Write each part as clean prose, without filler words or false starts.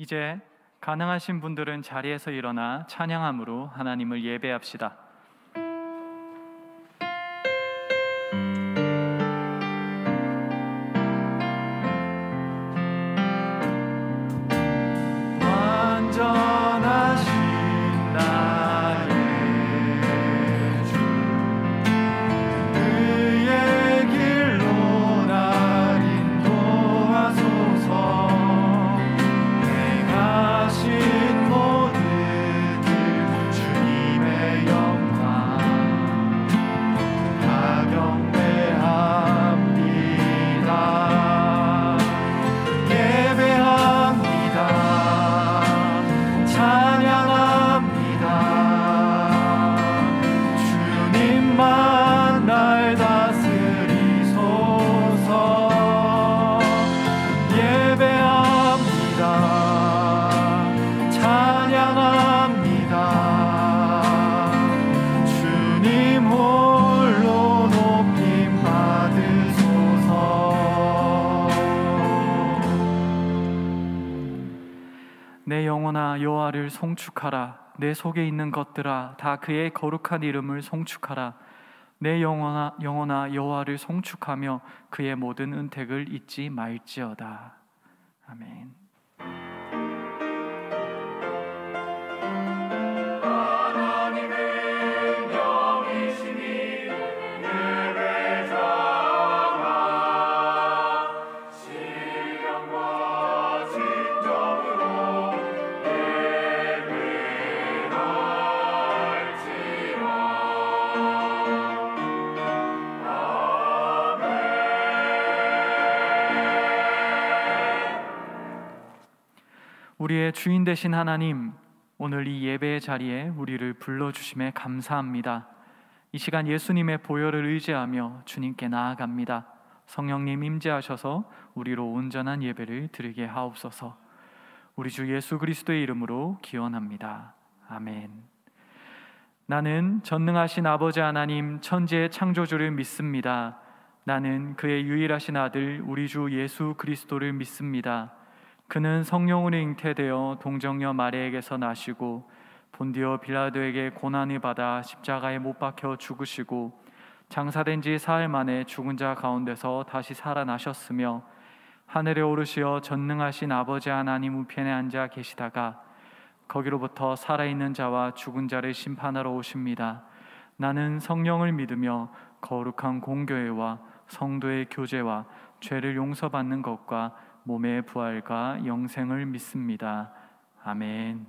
이제 가능하신 분들은 자리에서 일어나 찬양함으로 하나님을 예배합시다. 내 영혼아 여호와를 송축하라. 내 속에 있는 것들아 다 그의 거룩한 이름을 송축하라. 내 영혼아 여호와를 송축하며 그의 모든 은택을 잊지 말지어다. 아멘. 우리의 주인 되신 하나님, 오늘 이 예배의 자리에 우리를 불러주심에 감사합니다. 이 시간 예수님의 보혈을 의지하며 주님께 나아갑니다. 성령님 임재하셔서 우리로 온전한 예배를 드리게 하옵소서. 우리 주 예수 그리스도의 이름으로 기원합니다. 아멘. 나는 전능하신 아버지 하나님 천지의 창조주를 믿습니다. 나는 그의 유일하신 아들 우리 주 예수 그리스도를 믿습니다. 그는 성령으로 잉태되어 동정녀 마리아에게서 나시고 본디오 빌라도에게 고난을 받아 십자가에 못 박혀 죽으시고 장사된 지 사흘 만에 죽은 자 가운데서 다시 살아나셨으며 하늘에 오르시어 전능하신 아버지 하나님 우편에 앉아 계시다가 거기로부터 살아있는 자와 죽은 자를 심판하러 오십니다. 나는 성령을 믿으며 거룩한 공교회와 성도의 교제와 죄를 용서받는 것과 몸의 부활과 영생을 믿습니다. 아멘.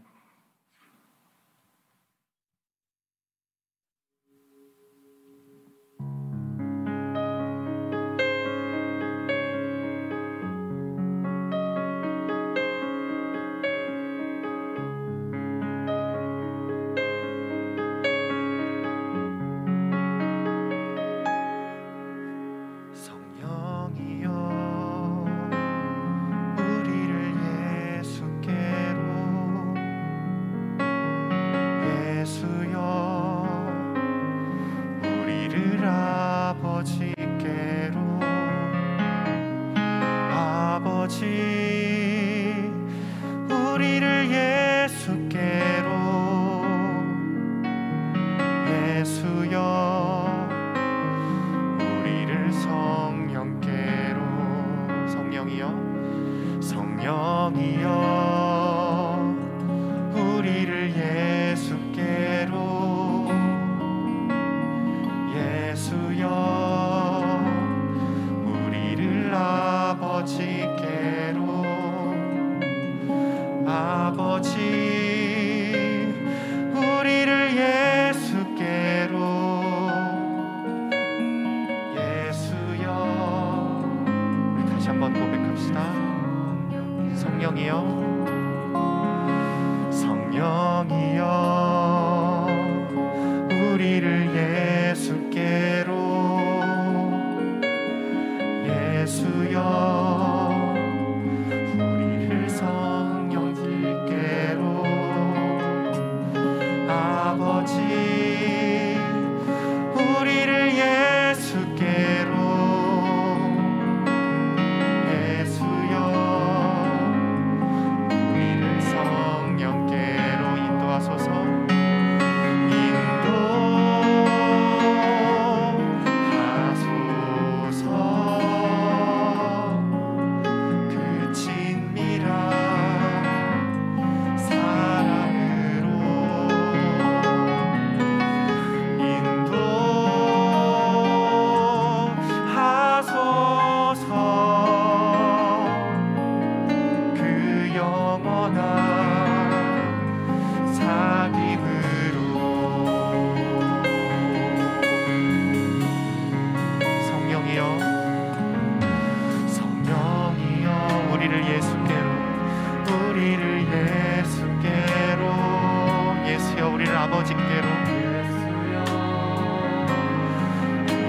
예수여 우리를 성령님께로 영원한 사귐으로 성령이여 우리를 예수께로 예수여 우리를 아버지께로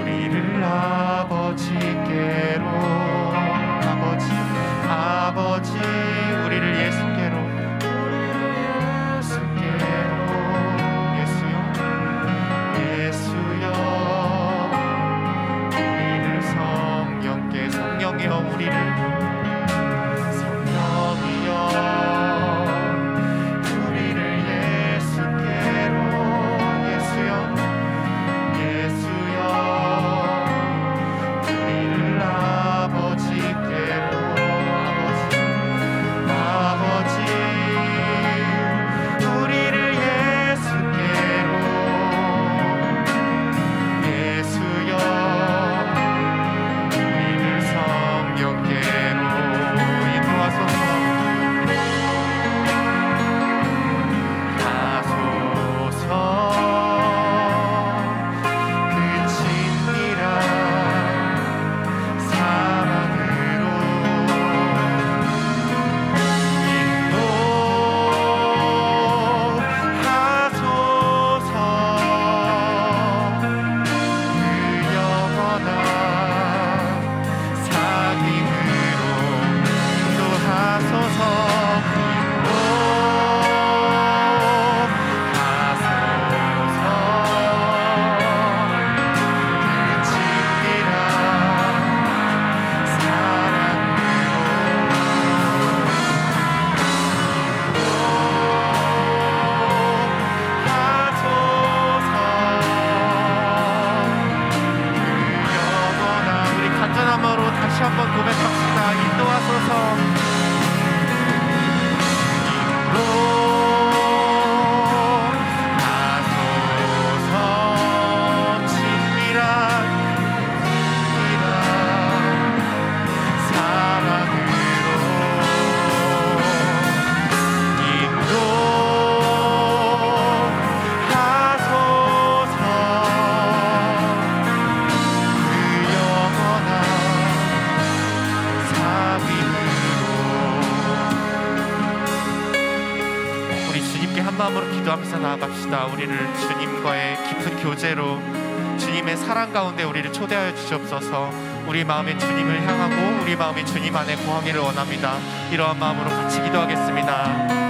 우리를 아버지께로 아버지 우리를 예수께로 예수여 우리를 성령께 성령이여 우리를 기도하면서 나아갑시다. 우리를 주님과의 깊은 교제로 주님의 사랑 가운데 우리를 초대하여 주시옵소서. 우리 마음에 주님을 향하고 우리 마음이 주님 안에 거하기를 원합니다. 이러한 마음으로 같이 기도하겠습니다.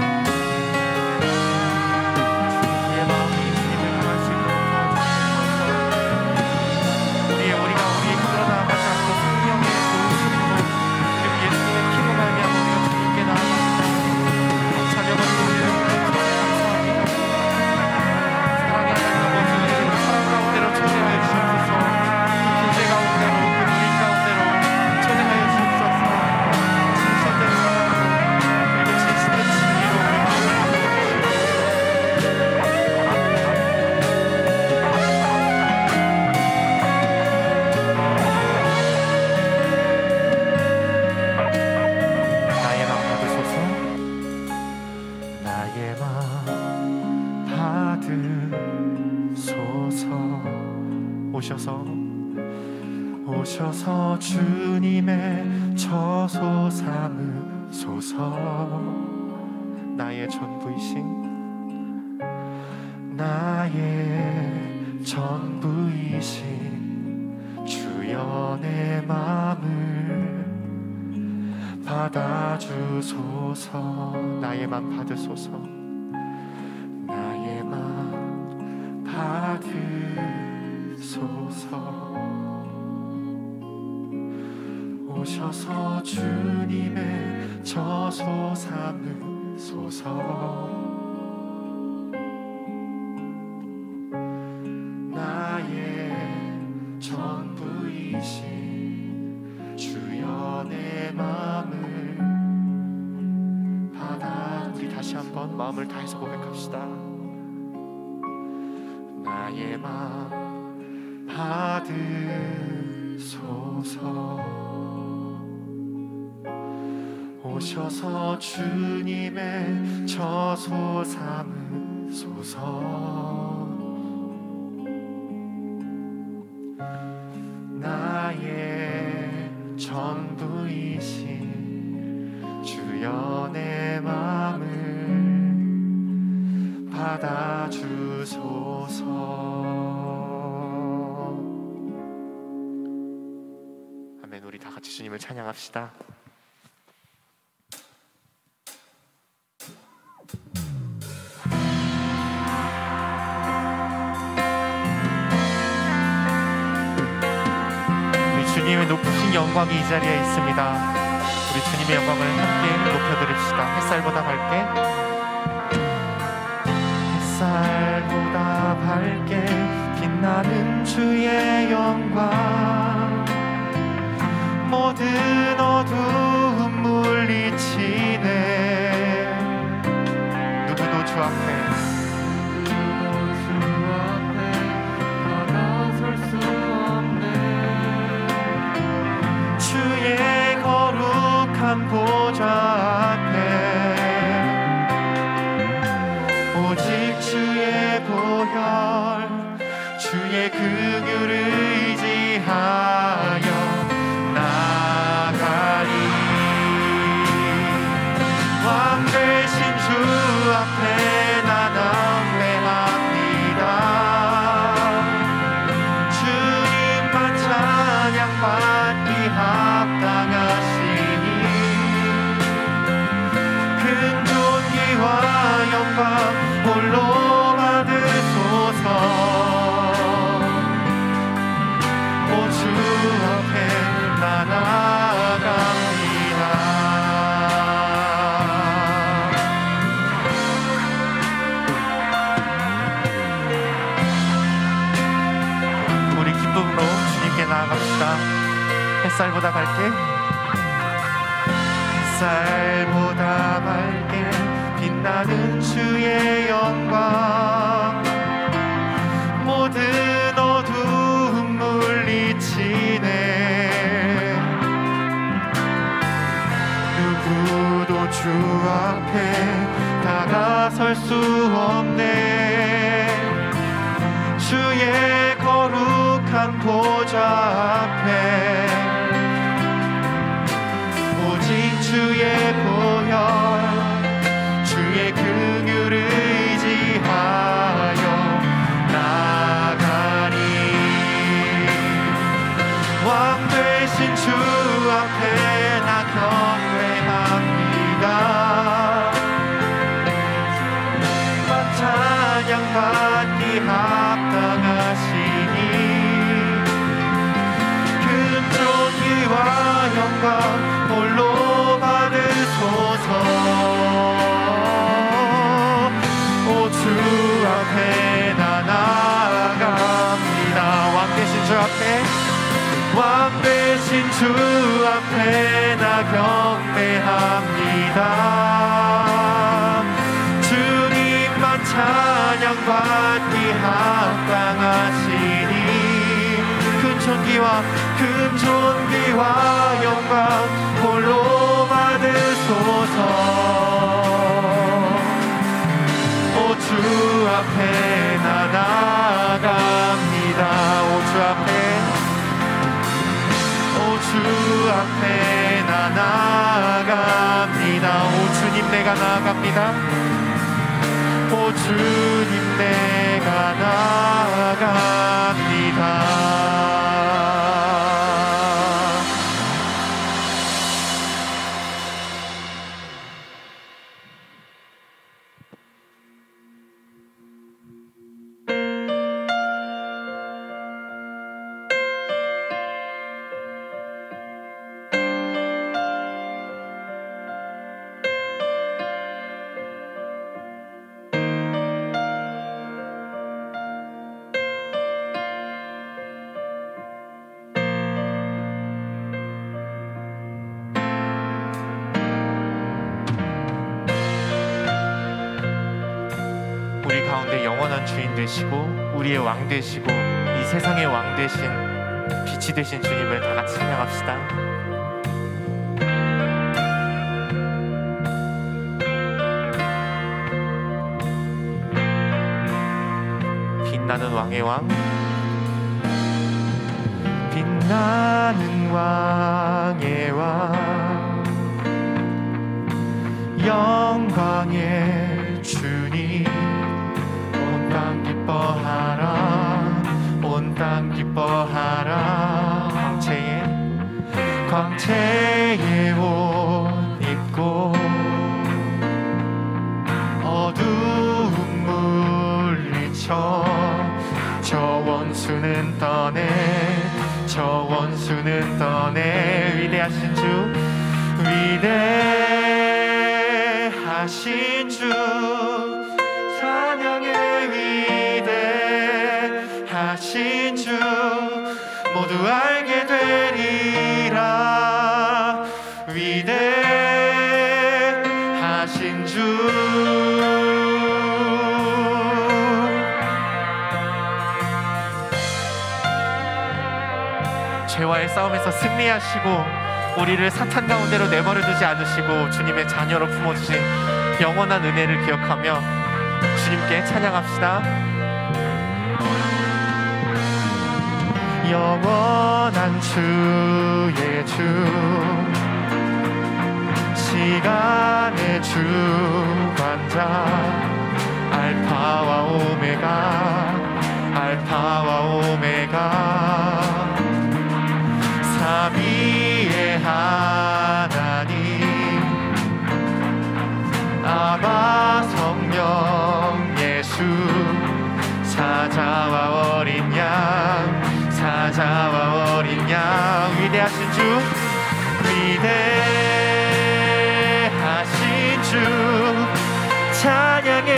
오셔서 주님의 처소 삼으소서. 나의 전부이신 주여 내 맘을 받아주소서. 나의 맘 받으소서. 나의 맘 받으소서. 오셔서 주님의 처소 삼으소서. 나의 전부이신 주여 내 마음을 받아. 우리 다시 한번 마음을 다해서 고백합시다. 나의 마음 받으소서. 오셔서 주님의 처소 삼으소서. 나의 전부이신 주여 내 맘을 받아주소서. 아멘. 우리 다 같이 주님을 찬양합시다. 주님의 높으신 영광이 이 자리에 있습니다. 우리 주님의 영광을 함께 높여드립시다. 햇살보다 밝게, 햇살보다 밝게 빛나는 주의 영광, 모든 어두움 물리치네. 누구도 주 앞에 다가설 수 없네. 주의 거룩한 보좌 앞에 오직 주의 보혈, 주의 긍휼을 의지하여 나가리. 왕 되신 주 앞에 나 경배합니다. 주님만 찬양받기 합당하시니 큰 존귀와 영광 홀로 받으소서. 오 주 앞에 나 나아갑니다. 우리 기쁨으로 주님께 나아갑시다. 햇살보다 밝게, 햇살보다 밝게 빛나는 주의 영광, 모든 어두움 물리치네. 누구도 주 앞에 다가설 수 없네. 주의 거룩한 보좌 앞에 오직 주의 보혈, 주의 긍휼을 의지하여 나가리. 왕 되신 주 앞에 나 경배합니다. 찬양받기 합당하시니 큰 존귀와 영광 홀로 받으소서. 오 주 앞에 나 나아갑니다. 왕 되신 주 앞에, 왕 되신 주 앞에 나 경배합니다. 주님만 찬양받기 합당하시니 큰 존귀와 영광 홀로 받으소서. 오 주 앞에 나 나아갑니다. 오 주 앞에, 오 주 앞에 나 나아갑니다. 오 주님 내가 나아갑니다. 오 주님 내가 나아갑니다. 우리 가운데 영원한 주인 되시고 우리의 왕 되시고 이 세상의 왕 되신 빛이 되신 주님을 다 같이 찬양합시다. 빛나는 왕의 왕, 빛나는 왕의 왕, 영광의 주님, 온 땅 기뻐하라, 온 땅 기뻐하라. 광채의 옷 입고 어두움 물리쳐 저 원수는 떠내, 저 원수는 떠내. 위대하신 주, 위대하신 주, 찬양의 위대하신 주, 모두 알게 되리라. 위대하신 주, 죄와의 싸움에서 승리하시고 우리를 사탄 가운데로 내버려 두지 않으시고 주님의 자녀로 품어주신 영원한 은혜를 기억하며 주님께 찬양합시다. 영원한 주의 주, 시간의 주관자, 알파와 오메가, 알파와 오메가, 삼위의 하나님, 아바 성령 예수, 사자와 어린 양, 사자와 어린 양. 위대하신 주, 위대하신 주, 찬양의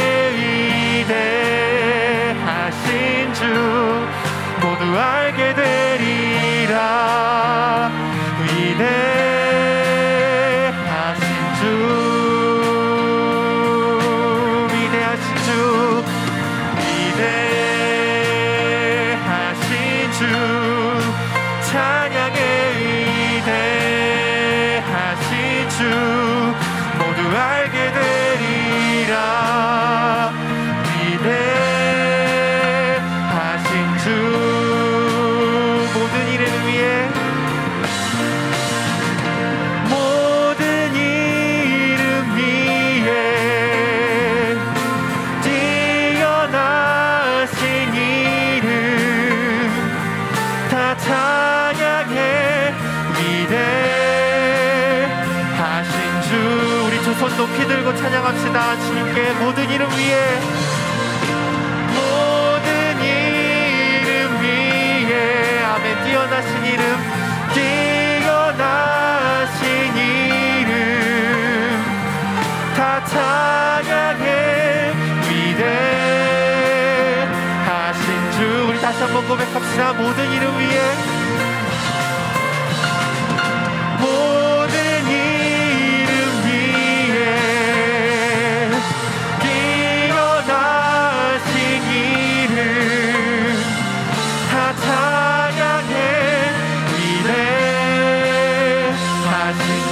위대하신 주, 모두 알게 되리라. 위대하신 주, 위대하신 주, 위대하신 주, 찬양의 위대하신 주, 모두 알게 되리라. 위대하신 주, 모든 일을 위해, 모든 이름 위에 뛰어나신 이름 다 찬양해. 위대하신 주, 우리 두 손 높이 들고 찬양합시다. 주님께 모든 이름 위에, 모든 이름 위에, 아멘. 뛰어나신 이름, 뛰어나신 이름 다 찬양해. 위대하신 주, 우리 다시 한번 고백합시다. 모든 이름 위에, 모든 이름 위에 뛰어나신 이름 다 찬양해. 위대하신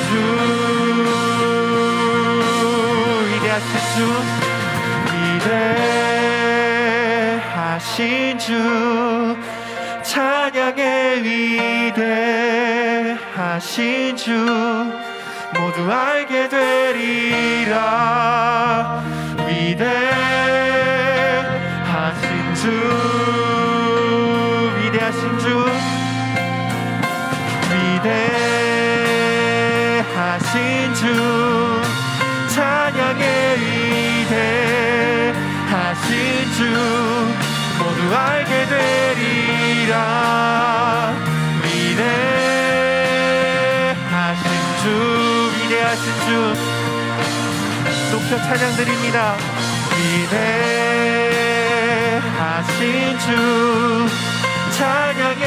주, 위대하신 주, 위대하신 주, 찬양의 위대하신 주, 모두 알게 되리라. 위대하신 주, 위대하신 주, 위대하신 주, 찬양의 위대하신 주, 모두 알게 되리라. 위대하신 주, 위대하신 주, 높여 찬양드립니다. 위대하신 주, 찬양의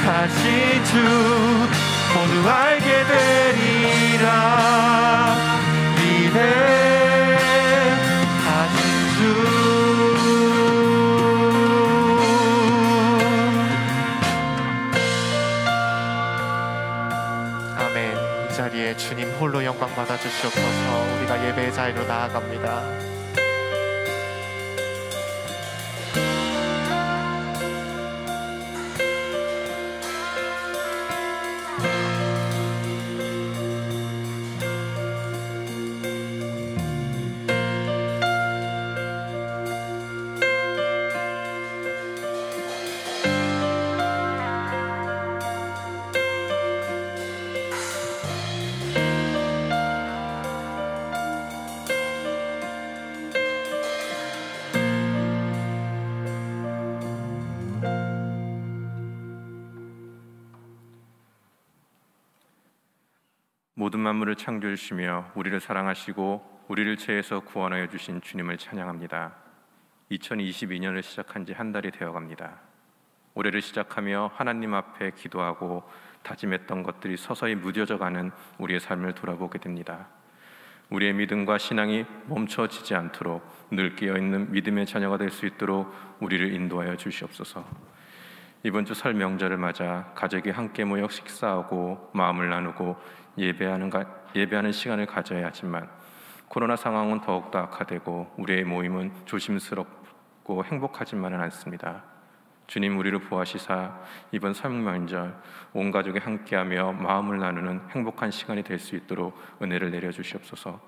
위대하신 주, 모두 알게 되리라. 위대하신 주, 아멘. 이 자리에 주님 홀로 영광 받아 주시옵소서. 우리가 예배의 자리로 나아갑니다. 모든 만물을 창조해 주시며 우리를 사랑하시고 우리를 죄에서 구원하여 주신 주님을 찬양합니다. 2022년을 시작한 지 한 달이 되어갑니다. 올해를 시작하며 하나님 앞에 기도하고 다짐했던 것들이 서서히 무뎌져가는 우리의 삶을 돌아보게 됩니다. 우리의 믿음과 신앙이 멈춰지지 않도록 늘 깨어있는 믿음의 자녀가 될 수 있도록 우리를 인도하여 주시옵소서. 이번 주 설 명절을 맞아 가족이 함께 모여 식사하고 마음을 나누고 예배하는 시간을 가져야 하지만 코로나 상황은 더욱더 악화되고 우리의 모임은 조심스럽고 행복하지만은 않습니다. 주님, 우리를 보호하시사 이번 설 명절 온 가족이 함께하며 마음을 나누는 행복한 시간이 될 수 있도록 은혜를 내려주시옵소서.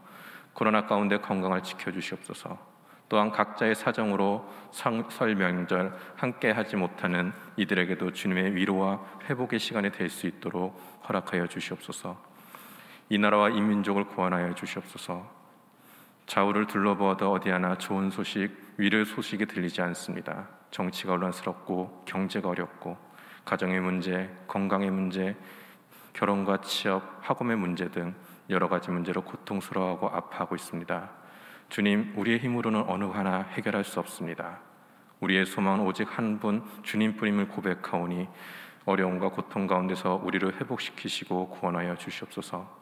코로나 가운데 건강을 지켜주시옵소서. 또한 각자의 사정으로 설 명절 함께하지 못하는 이들에게도 주님의 위로와 회복의 시간이 될 수 있도록 허락하여 주시옵소서. 이 나라와 이 민족을 구원하여 주시옵소서. 좌우를 둘러보아도 어디 하나 좋은 소식, 위로의 소식이 들리지 않습니다. 정치가 혼란스럽고 경제가 어렵고 가정의 문제, 건강의 문제, 결혼과 취업, 학업의 문제 등 여러 가지 문제로 고통스러워하고 아파하고 있습니다. 주님, 우리의 힘으로는 어느 하나 해결할 수 없습니다. 우리의 소망은 오직 한 분 주님뿐임을 고백하오니 어려움과 고통 가운데서 우리를 회복시키시고 구원하여 주시옵소서.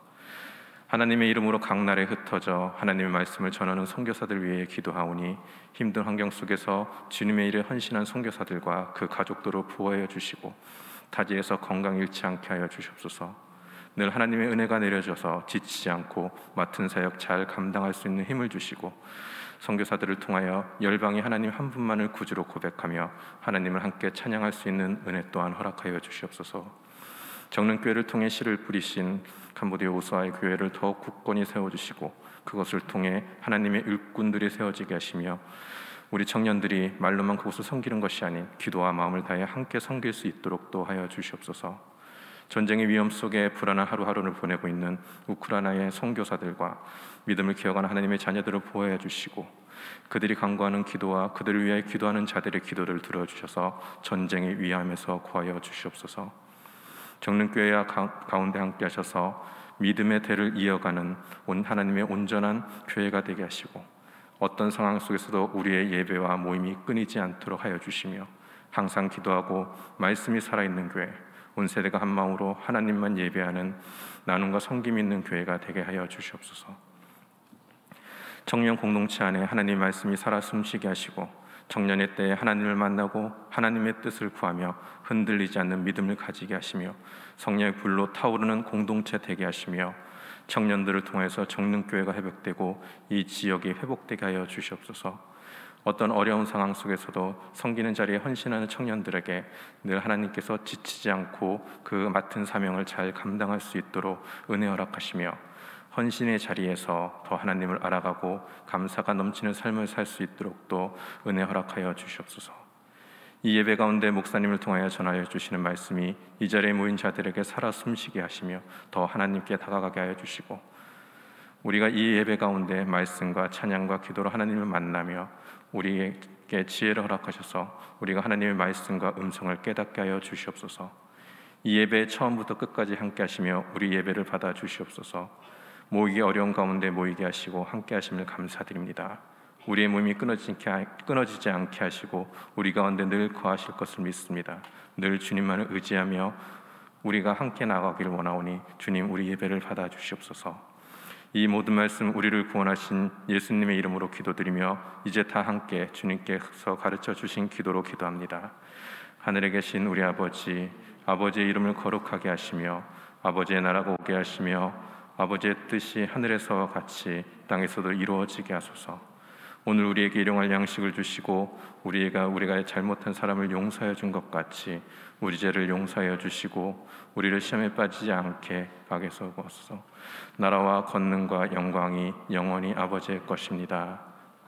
하나님의 이름으로 각 나라에 흩어져 하나님의 말씀을 전하는 선교사들 위해 기도하오니 힘든 환경 속에서 주님의 일에 헌신한 선교사들과 그 가족들을 보호하여 주시고 타지에서 건강 잃지 않게 하여 주시옵소서. 늘 하나님의 은혜가 내려져서 지치지 않고 맡은 사역 잘 감당할 수 있는 힘을 주시고 선교사들을 통하여 열방이 하나님 한 분만을 구주로 고백하며 하나님을 함께 찬양할 수 있는 은혜 또한 허락하여 주시옵소서. 정릉교회를 통해 씨를 뿌리신 캄보디아 오스와의 교회를 더욱 굳건히 세워주시고 그것을 통해 하나님의 일꾼들이 세워지게 하시며 우리 청년들이 말로만 그곳을 섬기는 것이 아닌 기도와 마음을 다해 함께 섬길 수 있도록 또 하여 주시옵소서. 전쟁의 위험 속에 불안한 하루하루를 보내고 있는 우크라이나의 선교사들과 믿음을 키워가는 하나님의 자녀들을 보호해 주시고 그들이 간구하는 기도와 그들을 위해 기도하는 자들의 기도를 들어주셔서 전쟁의 위험에서 구하여 주시옵소서. 정릉교회와 가운데 함께 하셔서 믿음의 대를 이어가는 하나님의 온전한 교회가 되게 하시고 어떤 상황 속에서도 우리의 예배와 모임이 끊이지 않도록 하여 주시며 항상 기도하고 말씀이 살아있는 교회, 온 세대가 한 마음으로 하나님만 예배하는 나눔과 섬김이 있는 교회가 되게 하여 주시옵소서. 청년 공동체 안에 하나님 말씀이 살아 숨쉬게 하시고 청년의 때에 하나님을 만나고 하나님의 뜻을 구하며 흔들리지 않는 믿음을 가지게 하시며 성령의 불로 타오르는 공동체 되게 하시며 청년들을 통해서 정릉교회가 회복되고 이 지역이 회복되게 하여 주시옵소서. 어떤 어려운 상황 속에서도 섬기는 자리에 헌신하는 청년들에게 늘 하나님께서 지치지 않고 그 맡은 사명을 잘 감당할 수 있도록 은혜 허락하시며 헌신의 자리에서 더 하나님을 알아가고 감사가 넘치는 삶을 살 수 있도록 또 은혜 허락하여 주시옵소서. 이 예배 가운데 목사님을 통하여 전하여 주시는 말씀이 이 자리에 모인 자들에게 살아 숨쉬게 하시며 더 하나님께 다가가게 하여 주시고 우리가 이 예배 가운데 말씀과 찬양과 기도로 하나님을 만나며 우리에게 지혜를 허락하셔서 우리가 하나님의 말씀과 음성을 깨닫게 하여 주시옵소서. 이 예배 처음부터 끝까지 함께 하시며 우리 예배를 받아 주시옵소서. 모이기 어려운 가운데 모이게 하시고 함께 하심을 감사드립니다. 우리의 몸이 끊어지지 않게 하시고 우리 가운데 늘 거하실 것을 믿습니다. 늘 주님만을 의지하며 우리가 함께 나가기를 원하오니 주님, 우리 예배를 받아 주시옵소서. 이 모든 말씀 우리를 구원하신 예수님의 이름으로 기도드리며 이제 다 함께 주님께서 가르쳐 주신 기도로 기도합니다. 하늘에 계신 우리 아버지, 아버지의 이름을 거룩하게 하시며 아버지의 나라가 오게 하시며 아버지의 뜻이 하늘에서와 같이 땅에서도 이루어지게 하소서. 오늘 우리에게 일용할 양식을 주시고 우리가 잘못한 사람을 용서해 준 것 같이 우리 죄를 용서하여 주시고 우리를 시험에 빠지지 않게 악에서 구하소서. 나라와 권능과 영광이 영원히 아버지의 것입니다.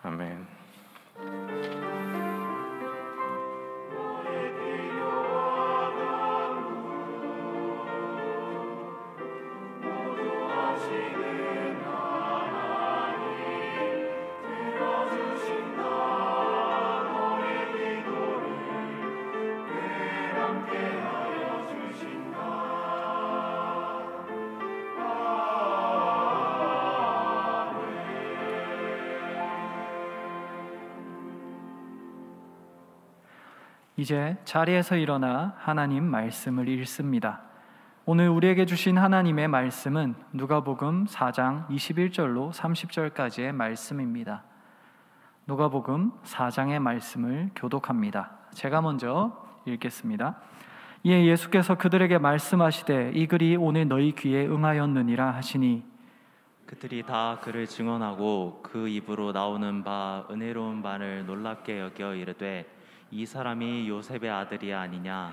아멘. 이제 자리에서 일어나 하나님 말씀을 읽습니다. 오늘 우리에게 주신 하나님의 말씀은 누가복음 4장 21절로 30절까지의 말씀입니다. 누가복음 4장의 말씀을 교독합니다. 제가 먼저 읽겠습니다. 이에 예수께서 그들에게 말씀하시되 이 글이 오늘 너희 귀에 응하였느니라 하시니 그들이 다 그를 증언하고 그 입으로 나오는 바 은혜로운 말을 놀랍게 여겨 이르되 이 사람이 요셉의 아들이 아니냐.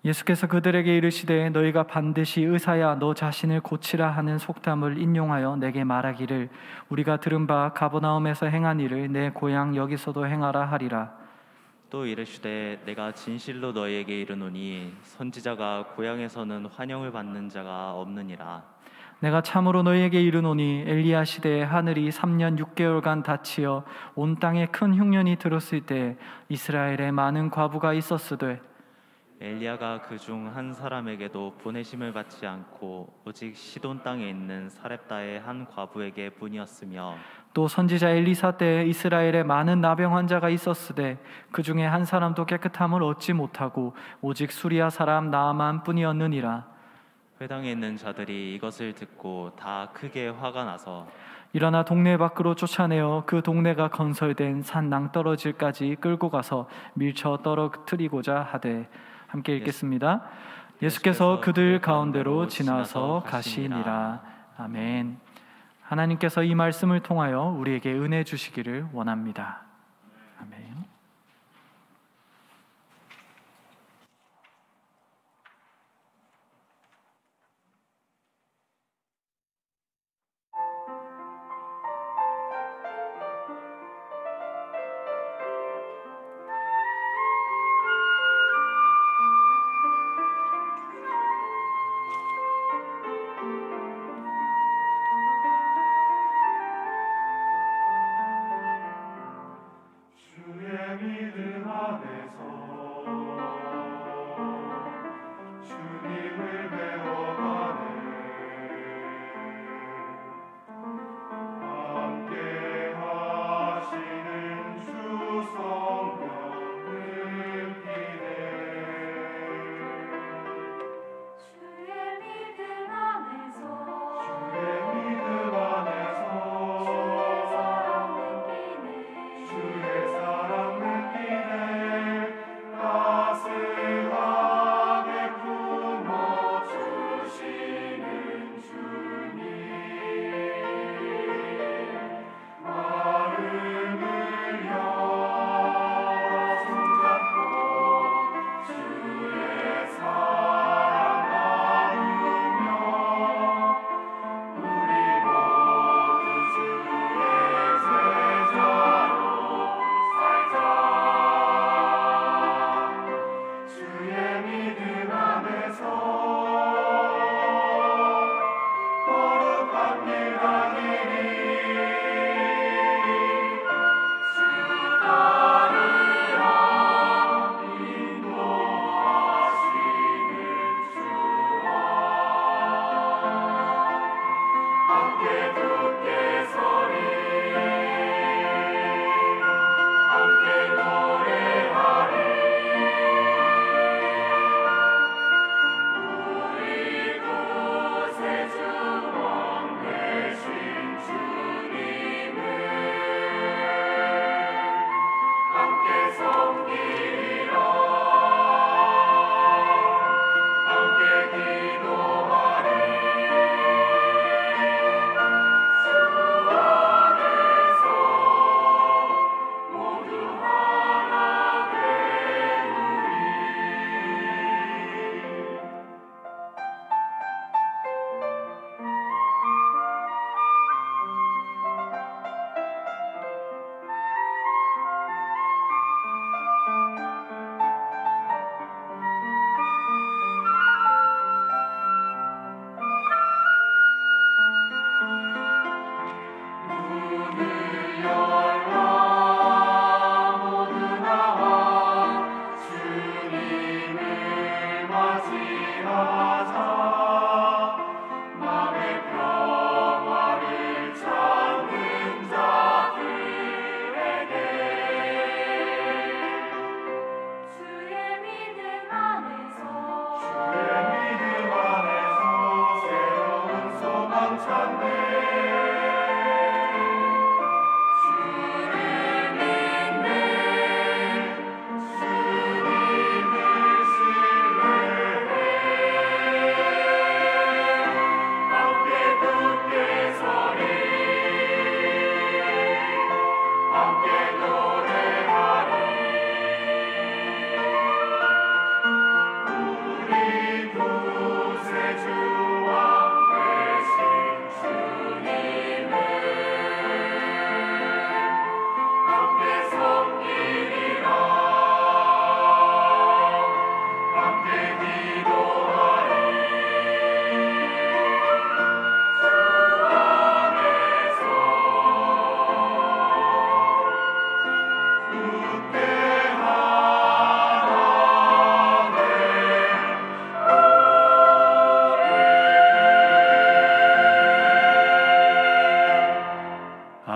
예수께서 그들에게 이르시되 너희가 반드시 의사야 너 자신을 고치라 하는 속담을 인용하여 내게 말하기를 우리가 들은 바 가버나움에서 행한 일을 내 고향 여기서도 행하라 하리라. 또 이르시되 내가 진실로 너희에게 이르노니 선지자가 고향에서는 환영을 받는 자가 없느니라. 내가 참으로 너희에게 이르노니 엘리야 시대에 하늘이 3년 6개월간 닫히어 온 땅에 큰 흉년이 들었을 때 이스라엘에 많은 과부가 있었으되 엘리야가 그중 한 사람에게도 보내심을 받지 않고 오직 시돈 땅에 있는 사렙다의 한 과부에게 뿐이었으며 또 선지자 엘리사 때에 이스라엘에 많은 나병 환자가 있었으되 그 중에 한 사람도 깨끗함을 얻지 못하고 오직 수리아 사람 나아만 뿐이었느니라. 회당에 있는 자들이 이것을 듣고 다 크게 화가 나서 일어나 동네 밖으로 쫓아내어 그 동네가 건설된 산 낭떠러지까지 끌고 가서 밀쳐 떨어뜨리고자 하되. 함께 읽겠습니다. 예수께서 그들 가운데로 지나서 가시니라. 아멘. 하나님께서 이 말씀을 통하여 우리에게 은혜 주시기를 원합니다. 아멘.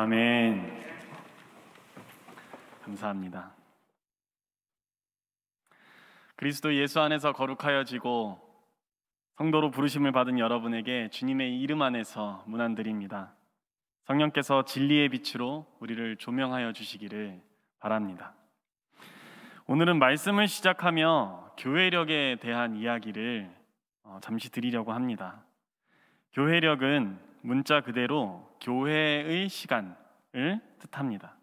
아멘. 감사합니다. 그리스도 예수 안에서 거룩하여지고 성도로 부르심을 받은 여러분에게 주님의 이름 안에서 문안드립니다. 성령께서 진리의 빛으로 우리를 조명하여 주시기를 바랍니다. 오늘은 말씀을 시작하며 교회력에 대한 이야기를 잠시 드리려고 합니다. 교회력은 문자 그대로 교회의 시간을 뜻합니다.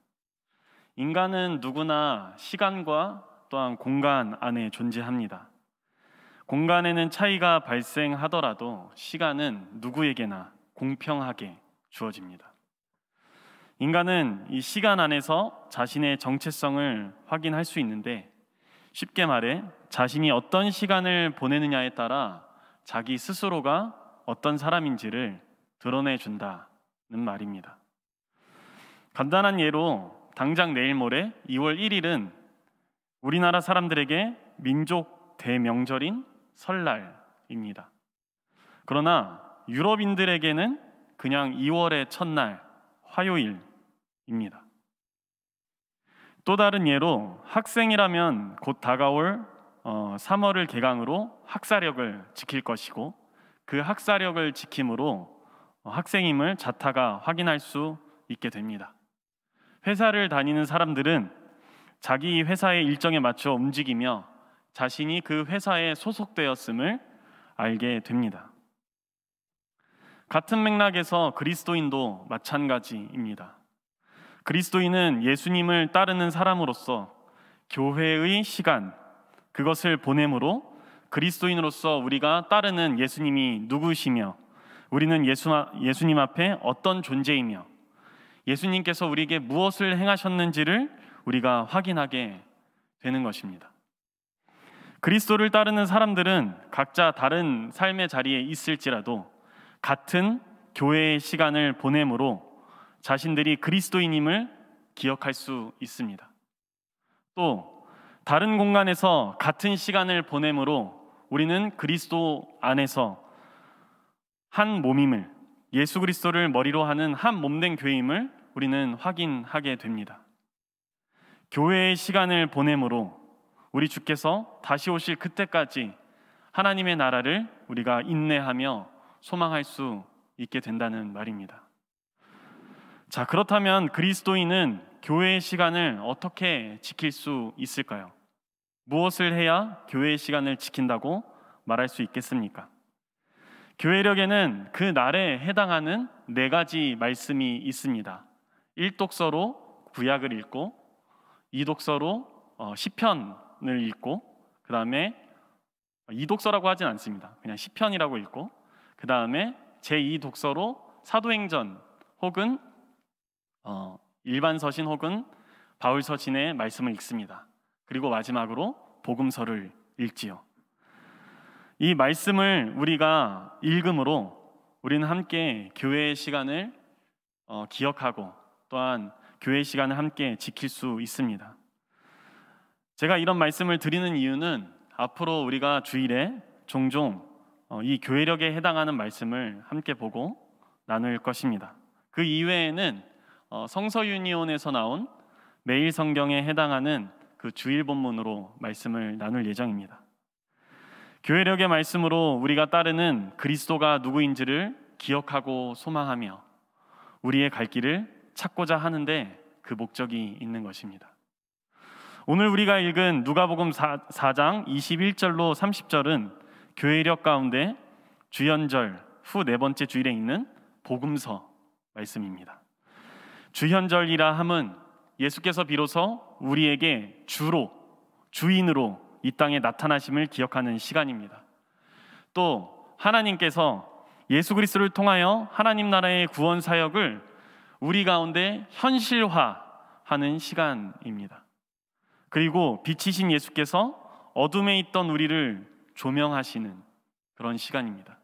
인간은 누구나 시간과 또한 공간 안에 존재합니다. 공간에는 차이가 발생하더라도 시간은 누구에게나 공평하게 주어집니다. 인간은 이 시간 안에서 자신의 정체성을 확인할 수 있는데, 쉽게 말해 자신이 어떤 시간을 보내느냐에 따라 자기 스스로가 어떤 사람인지를 드러내준다는 말입니다. 간단한 예로 당장 내일 모레 2월 1일은 우리나라 사람들에게 민족 대명절인 설날입니다. 그러나 유럽인들에게는 그냥 2월의 첫날 화요일입니다. 또 다른 예로 학생이라면 곧 다가올 3월을 개강으로 학사력을 지킬 것이고, 그 학사력을 지킴으로 학생임을 자타가 확인할 수 있게 됩니다. 회사를 다니는 사람들은 자기 회사의 일정에 맞춰 움직이며 자신이 그 회사에 소속되었음을 알게 됩니다. 같은 맥락에서 그리스도인도 마찬가지입니다. 그리스도인은 예수님을 따르는 사람으로서 교회의 시간, 그것을 보냄으로 그리스도인으로서 우리가 따르는 예수님이 누구시며, 우리는 예수님 앞에 어떤 존재이며, 예수님께서 우리에게 무엇을 행하셨는지를 우리가 확인하게 되는 것입니다. 그리스도를 따르는 사람들은 각자 다른 삶의 자리에 있을지라도 같은 교회의 시간을 보냄으로 자신들이 그리스도인임을 기억할 수 있습니다. 또 다른 공간에서 같은 시간을 보냄으로 우리는 그리스도 안에서 한 몸임을, 예수 그리스도를 머리로 하는 한 몸된 교회임을 우리는 확인하게 됩니다. 교회의 시간을 보냄으로 우리 주께서 다시 오실 그때까지 하나님의 나라를 우리가 인내하며 소망할 수 있게 된다는 말입니다. 자, 그렇다면 그리스도인은 교회의 시간을 어떻게 지킬 수 있을까요? 무엇을 해야 교회의 시간을 지킨다고 말할 수 있겠습니까? 교회력에는 그 날에 해당하는 4가지 말씀이 있습니다. 1독서로 구약을 읽고, 2독서로 시편을 읽고, 그 다음에 2독서라고 하진 않습니다. 그냥 시편이라고 읽고, 그 다음에 제2독서로 사도행전 혹은 일반 서신 혹은 바울 서신의 말씀을 읽습니다. 그리고 마지막으로 복음서를 읽지요. 이 말씀을 우리가 읽음으로 우리는 함께 교회의 시간을 기억하고 또한 교회의 시간을 함께 지킬 수 있습니다. 제가 이런 말씀을 드리는 이유는 앞으로 우리가 주일에 종종 이 교회력에 해당하는 말씀을 함께 보고 나눌 것입니다. 그 이외에는 성서유니온에서 나온 매일 성경에 해당하는 그 주일 본문으로 말씀을 나눌 예정입니다. 교회력의 말씀으로 우리가 따르는 그리스도가 누구인지를 기억하고 소망하며 우리의 갈 길을 찾고자 하는데 그 목적이 있는 것입니다. 오늘 우리가 읽은 누가복음 4장 21절로 30절은 교회력 가운데 주현절 후 4번째 주일에 있는 복음서 말씀입니다. 주현절이라 함은 예수께서 비로소 우리에게 주로, 주인으로 이 땅에 나타나심을 기억하는 시간입니다. 또 하나님께서 예수 그리스도를 통하여 하나님 나라의 구원 사역을 우리 가운데 현실화하는 시간입니다. 그리고 빛이신 예수께서 어둠에 있던 우리를 조명하시는 그런 시간입니다.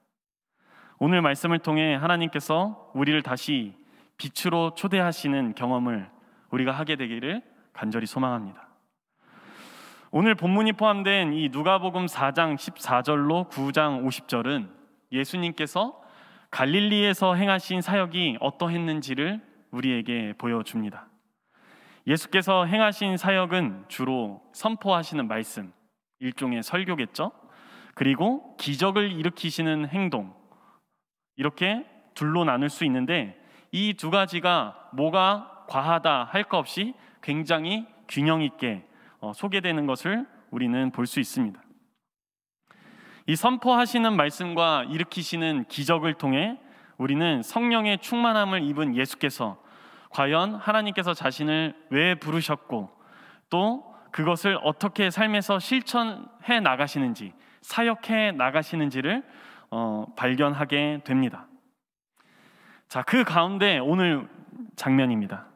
오늘 말씀을 통해 하나님께서 우리를 다시 빛으로 초대하시는 경험을 우리가 하게 되기를 간절히 소망합니다. 오늘 본문이 포함된 이 누가복음 4장 14절로 9장 50절은 예수님께서 갈릴리에서 행하신 사역이 어떠했는지를 우리에게 보여줍니다. 예수께서 행하신 사역은 주로 선포하시는 말씀, 일종의 설교겠죠. 그리고 기적을 일으키시는 행동, 이렇게 둘로 나눌 수 있는데 이 두 가지가 뭐가 과하다 할 것 없이 굉장히 균형 있게 소개되는 것을 우리는 볼 수 있습니다. 이 선포하시는 말씀과 일으키시는 기적을 통해 우리는 성령의 충만함을 입은 예수께서 과연 하나님께서 자신을 왜 부르셨고 또 그것을 어떻게 삶에서 실천해 나가시는지, 사역해 나가시는지를 발견하게 됩니다. 자, 그 가운데 오늘 장면입니다.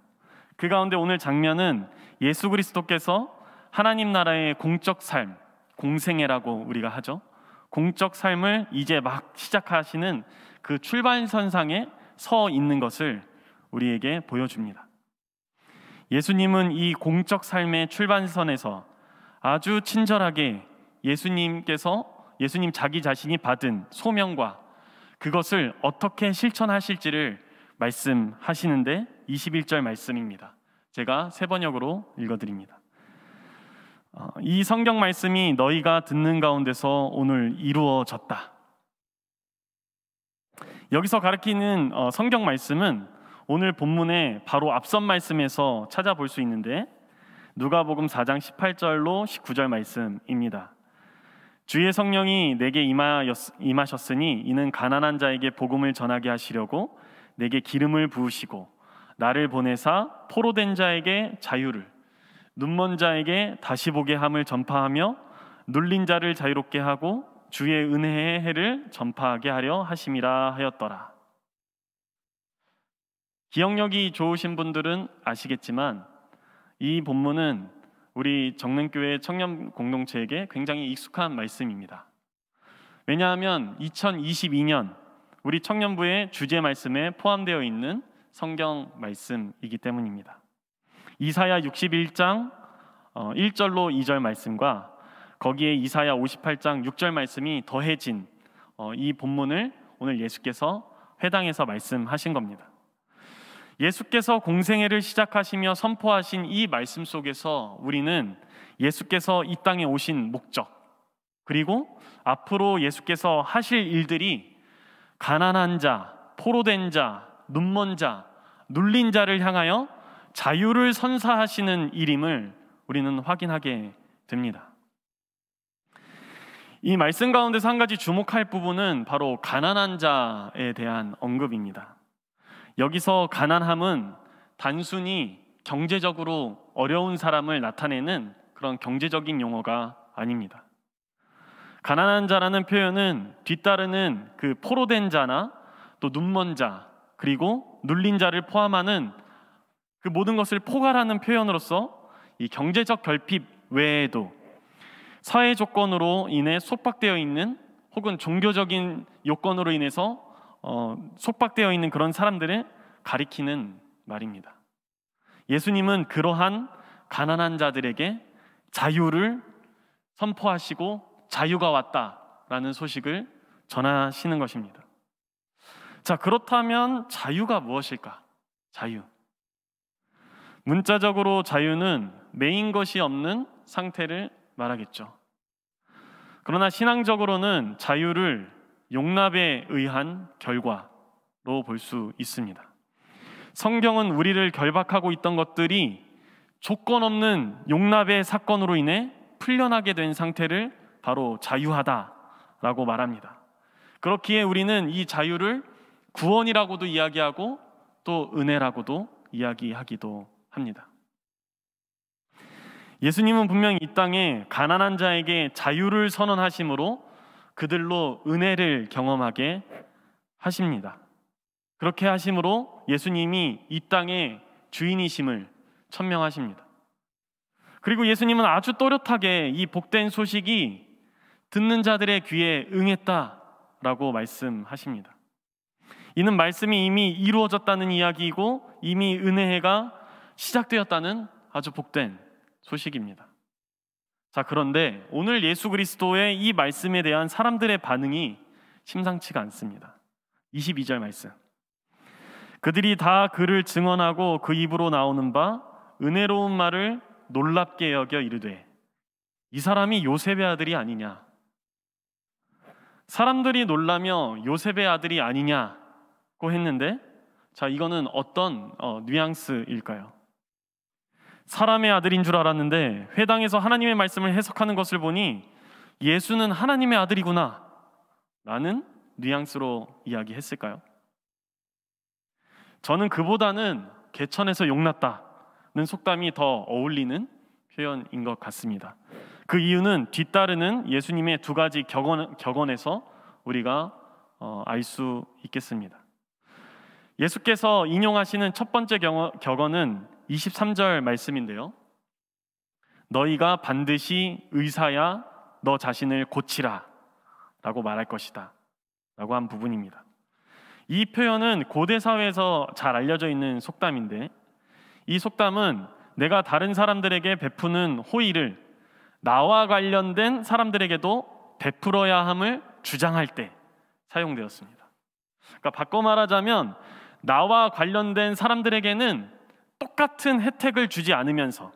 그 가운데 오늘 장면은 예수 그리스도께서 하나님 나라의 공적 삶, 공생애라고 우리가 하죠. 공적 삶을 이제 막 시작하시는 그 출발선상에 서 있는 것을 우리에게 보여줍니다. 예수님은 이 공적 삶의 출발선에서 아주 친절하게 예수님 자기 자신이 받은 소명과 그것을 어떻게 실천하실지를 말씀하시는데 21절 말씀입니다. 제가 세 번역으로 읽어드립니다. 이 성경 말씀이 너희가 듣는 가운데서 오늘 이루어졌다. 여기서 가리키는 성경 말씀은 오늘 본문의 바로 앞선 말씀에서 찾아볼 수 있는데 누가복음 4장 18절로 19절 말씀입니다. 주의 성령이 내게 임하셨으니 이는 가난한 자에게 복음을 전하게 하시려고 내게 기름을 부으시고 나를 보내사 포로된 자에게 자유를, 눈먼 자에게 다시 보게 함을 전파하며 눌린 자를 자유롭게 하고 주의 은혜의 해를 전파하게 하려 하심이라 하였더라. 기억력이 좋으신 분들은 아시겠지만 이 본문은 우리 정릉교회 청년 공동체에게 굉장히 익숙한 말씀입니다. 왜냐하면 2022년 우리 청년부의 주제 말씀에 포함되어 있는 성경 말씀이기 때문입니다. 이사야 61장 1절로 2절 말씀과 거기에 이사야 58장 6절 말씀이 더해진 이 본문을 오늘 예수께서 회당에서 말씀하신 겁니다. 예수께서 공생애를 시작하시며 선포하신 이 말씀 속에서 우리는 예수께서 이 땅에 오신 목적, 그리고 앞으로 예수께서 하실 일들이 가난한 자, 포로된 자, 눈먼 자, 눌린 자를 향하여 자유를 선사하시는 일임을 우리는 확인하게 됩니다. 이 말씀 가운데서 한 가지 주목할 부분은 바로 가난한 자에 대한 언급입니다. 여기서 가난함은 단순히 경제적으로 어려운 사람을 나타내는 그런 경제적인 용어가 아닙니다. 가난한 자라는 표현은 뒤따르는 그 포로된 자나 또 눈먼 자 그리고 눌린 자를 포함하는 그 모든 것을 포괄하는 표현으로서 이 경제적 결핍 외에도 사회 조건으로 인해 속박되어 있는 혹은 종교적인 요건으로 인해서 속박되어 있는 그런 사람들을 가리키는 말입니다. 예수님은 그러한 가난한 자들에게 자유를 선포하시고 자유가 왔다라는 소식을 전하시는 것입니다. 자, 그렇다면 자유가 무엇일까? 자유. 문자적으로 자유는 매인 것이 없는 상태를 말하겠죠. 그러나 신앙적으로는 자유를 용납에 의한 결과로 볼 수 있습니다. 성경은 우리를 결박하고 있던 것들이 조건 없는 용납의 사건으로 인해 풀려나게 된 상태를 바로 자유하다라고 말합니다. 그렇기에 우리는 이 자유를 구원이라고도 이야기하고 또 은혜라고도 이야기하기도 합니다. 예수님은 분명히 이 땅에 가난한 자에게 자유를 선언하심으로 그들로 은혜를 경험하게 하십니다. 그렇게 하심으로 예수님이 이 땅의 주인이심을 천명하십니다. 그리고 예수님은 아주 또렷하게 이 복된 소식이 듣는 자들의 귀에 응했다라고 말씀하십니다. 이는 말씀이 이미 이루어졌다는 이야기이고 이미 은혜가 시작되었다는 아주 복된 소식입니다. 자, 그런데 오늘 예수 그리스도의 이 말씀에 대한 사람들의 반응이 심상치가 않습니다. 22절 말씀. 그들이 다 그를 증언하고 그 입으로 나오는 바 은혜로운 말을 놀랍게 여겨 이르되 이 사람이 요셉의 아들이 아니냐. 사람들이 놀라며 요셉의 아들이 아니냐고 했는데, 자, 이거는 어떤 뉘앙스일까요? 사람의 아들인 줄 알았는데 회당에서 하나님의 말씀을 해석하는 것을 보니 예수는 하나님의 아들이구나 라는 뉘앙스로 이야기했을까요? 저는 그보다는 개천에서 용났다는 속담이 더 어울리는 표현인 것 같습니다. 그 이유는 뒤따르는 예수님의 두 가지 격언에서 우리가 알 수 있겠습니다. 예수께서 인용하시는 첫 번째 격언은 23절 말씀인데요. 너희가 반드시 의사야 너 자신을 고치라 라고 말할 것이다 라고 한 부분입니다. 이 표현은 고대 사회에서 잘 알려져 있는 속담인데, 이 속담은 내가 다른 사람들에게 베푸는 호의를 나와 관련된 사람들에게도 베풀어야 함을 주장할 때 사용되었습니다. 그러니까 바꿔 말하자면 나와 관련된 사람들에게는 똑같은 혜택을 주지 않으면서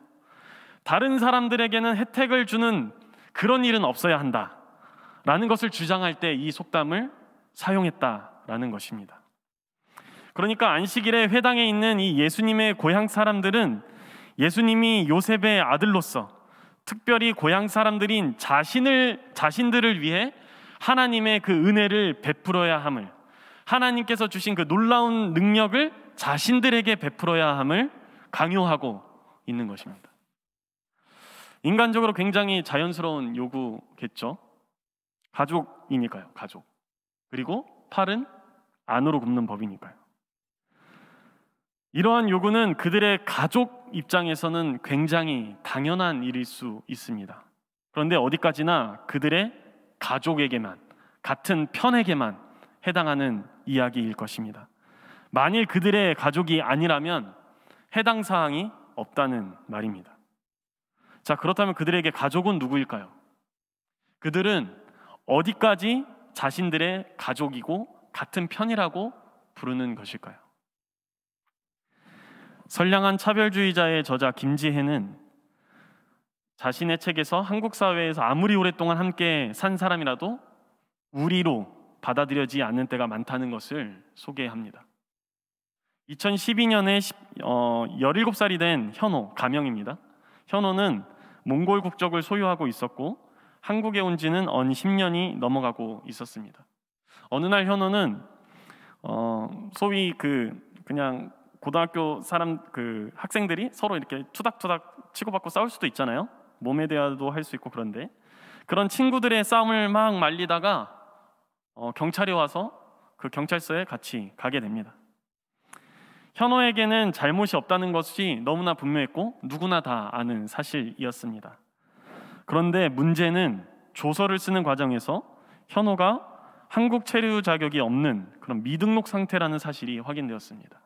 다른 사람들에게는 혜택을 주는 그런 일은 없어야 한다라는 것을 주장할 때 이 속담을 사용했다라는 것입니다. 그러니까 안식일에 회당에 있는 이 예수님의 고향 사람들은 예수님이 요셉의 아들로서 특별히 고향 사람들인 자신들을 위해 하나님의 그 은혜를 베풀어야 함을, 하나님께서 주신 그 놀라운 능력을 자신들에게 베풀어야 함을 강요하고 있는 것입니다. 인간적으로 굉장히 자연스러운 요구겠죠. 가족이니까요, 가족. 그리고 팔은 안으로 굽는 법이니까요. 이러한 요구는 그들의 가족 입장에서는 굉장히 당연한 일일 수 있습니다. 그런데 어디까지나 그들의 가족에게만, 같은 편에게만 해당하는 이야기일 것입니다. 만일 그들의 가족이 아니라면 해당 사항이 없다는 말입니다. 자, 그렇다면 그들에게 가족은 누구일까요? 그들은 어디까지 자신들의 가족이고 같은 편이라고 부르는 것일까요? 선량한 차별주의자의 저자 김지혜는 자신의 책에서 한국 사회에서 아무리 오랫동안 함께 산 사람이라도 우리로 받아들여지지 않는 때가 많다는 것을 소개합니다. 2012년에 17살이 된 현호, 가명입니다. 현호는 몽골 국적을 소유하고 있었고 한국에 온 지는 언 10년이 넘어가고 있었습니다. 어느 날 현호는 소위 그냥 고등학교 학생들이 서로 이렇게 투닥투닥 치고받고 싸울 수도 있잖아요. 몸에 대화도 할 수 있고. 그런데 그런 친구들의 싸움을 막 말리다가 경찰이 와서 그 경찰서에 같이 가게 됩니다. 현호에게는 잘못이 없다는 것이 너무나 분명했고 누구나 다 아는 사실이었습니다. 그런데 문제는 조서를 쓰는 과정에서 현호가 한국 체류 자격이 없는 그런 미등록 상태라는 사실이 확인되었습니다.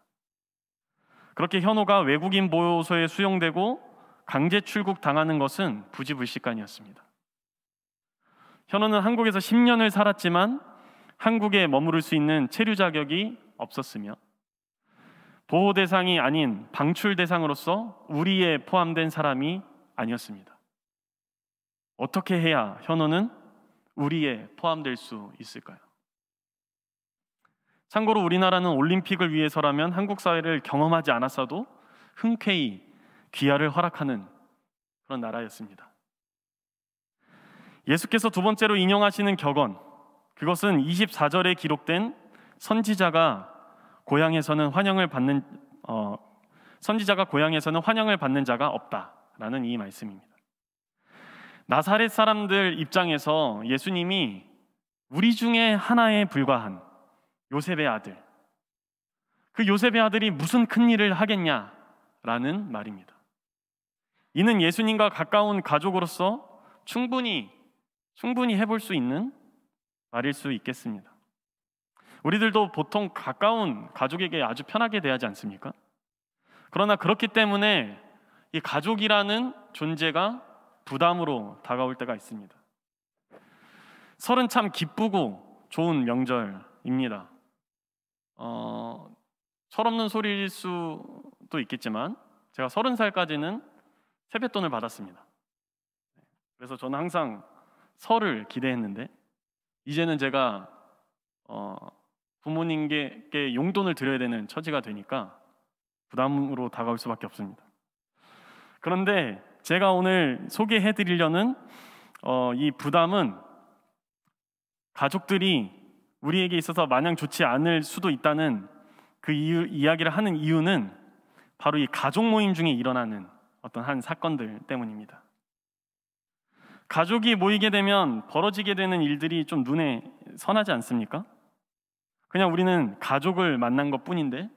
그렇게 현호가 외국인 보호소에 수용되고 강제 출국 당하는 것은 부지불식간이었습니다. 현호는 한국에서 10년을 살았지만 한국에 머무를 수 있는 체류 자격이 없었으며 보호 대상이 아닌 방출 대상으로서 우리에 포함된 사람이 아니었습니다. 어떻게 해야 현호는 우리에 포함될 수 있을까요? 참고로 우리나라는 올림픽을 위해서라면 한국 사회를 경험하지 않았어도 흔쾌히 귀화를 허락하는 그런 나라였습니다. 예수께서 두 번째로 인용하시는 격언, 그것은 24절에 기록된 선지자가 고향에서는 환영을 받는 자가 없다라는 이 말씀입니다. 나사렛 사람들 입장에서 예수님이 우리 중에 하나에 불과한 요셉의 아들, 그 요셉의 아들이 무슨 큰 일을 하겠냐라는 말입니다. 이는 예수님과 가까운 가족으로서 충분히 해볼 수 있는 말일 수 있겠습니다. 우리들도 보통 가까운 가족에게 아주 편하게 대하지 않습니까? 그러나 그렇기 때문에 이 가족이라는 존재가 부담으로 다가올 때가 있습니다. 설은 참 기쁘고 좋은 명절입니다. 철없는 소리일 수도 있겠지만 제가 30살까지는 세뱃돈을 받았습니다. 그래서 저는 항상 설을 기대했는데 이제는 제가 부모님께 용돈을 드려야 되는 처지가 되니까 부담으로 다가올 수밖에 없습니다. 그런데 제가 오늘 소개해드리려는 이 부담은 가족들이 우리에게 있어서 마냥 좋지 않을 수도 있다는 그 이야기를 하는 이유는 바로 이 가족 모임 중에 일어나는 어떤 한 사건들 때문입니다. 가족이 모이게 되면 벌어지게 되는 일들이 좀 눈에 선하지 않습니까? 그냥 우리는 가족을 만난 것 뿐인데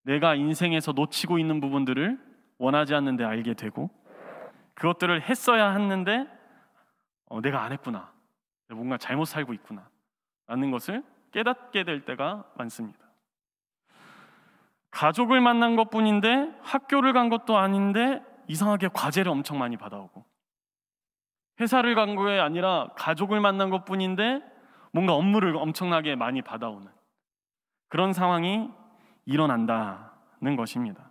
내가 인생에서 놓치고 있는 부분들을 원하지 않는데 알게 되고 그것들을 했어야 했는데 내가 안 했구나, 뭔가 잘못 살고 있구나 라는 것을 깨닫게 될 때가 많습니다. 가족을 만난 것 뿐인데 학교를 간 것도 아닌데 이상하게 과제를 엄청 많이 받아오고, 회사를 간 게 아니라 가족을 만난 것 뿐인데 뭔가 업무를 엄청나게 많이 받아오는 그런 상황이 일어난다는 것입니다.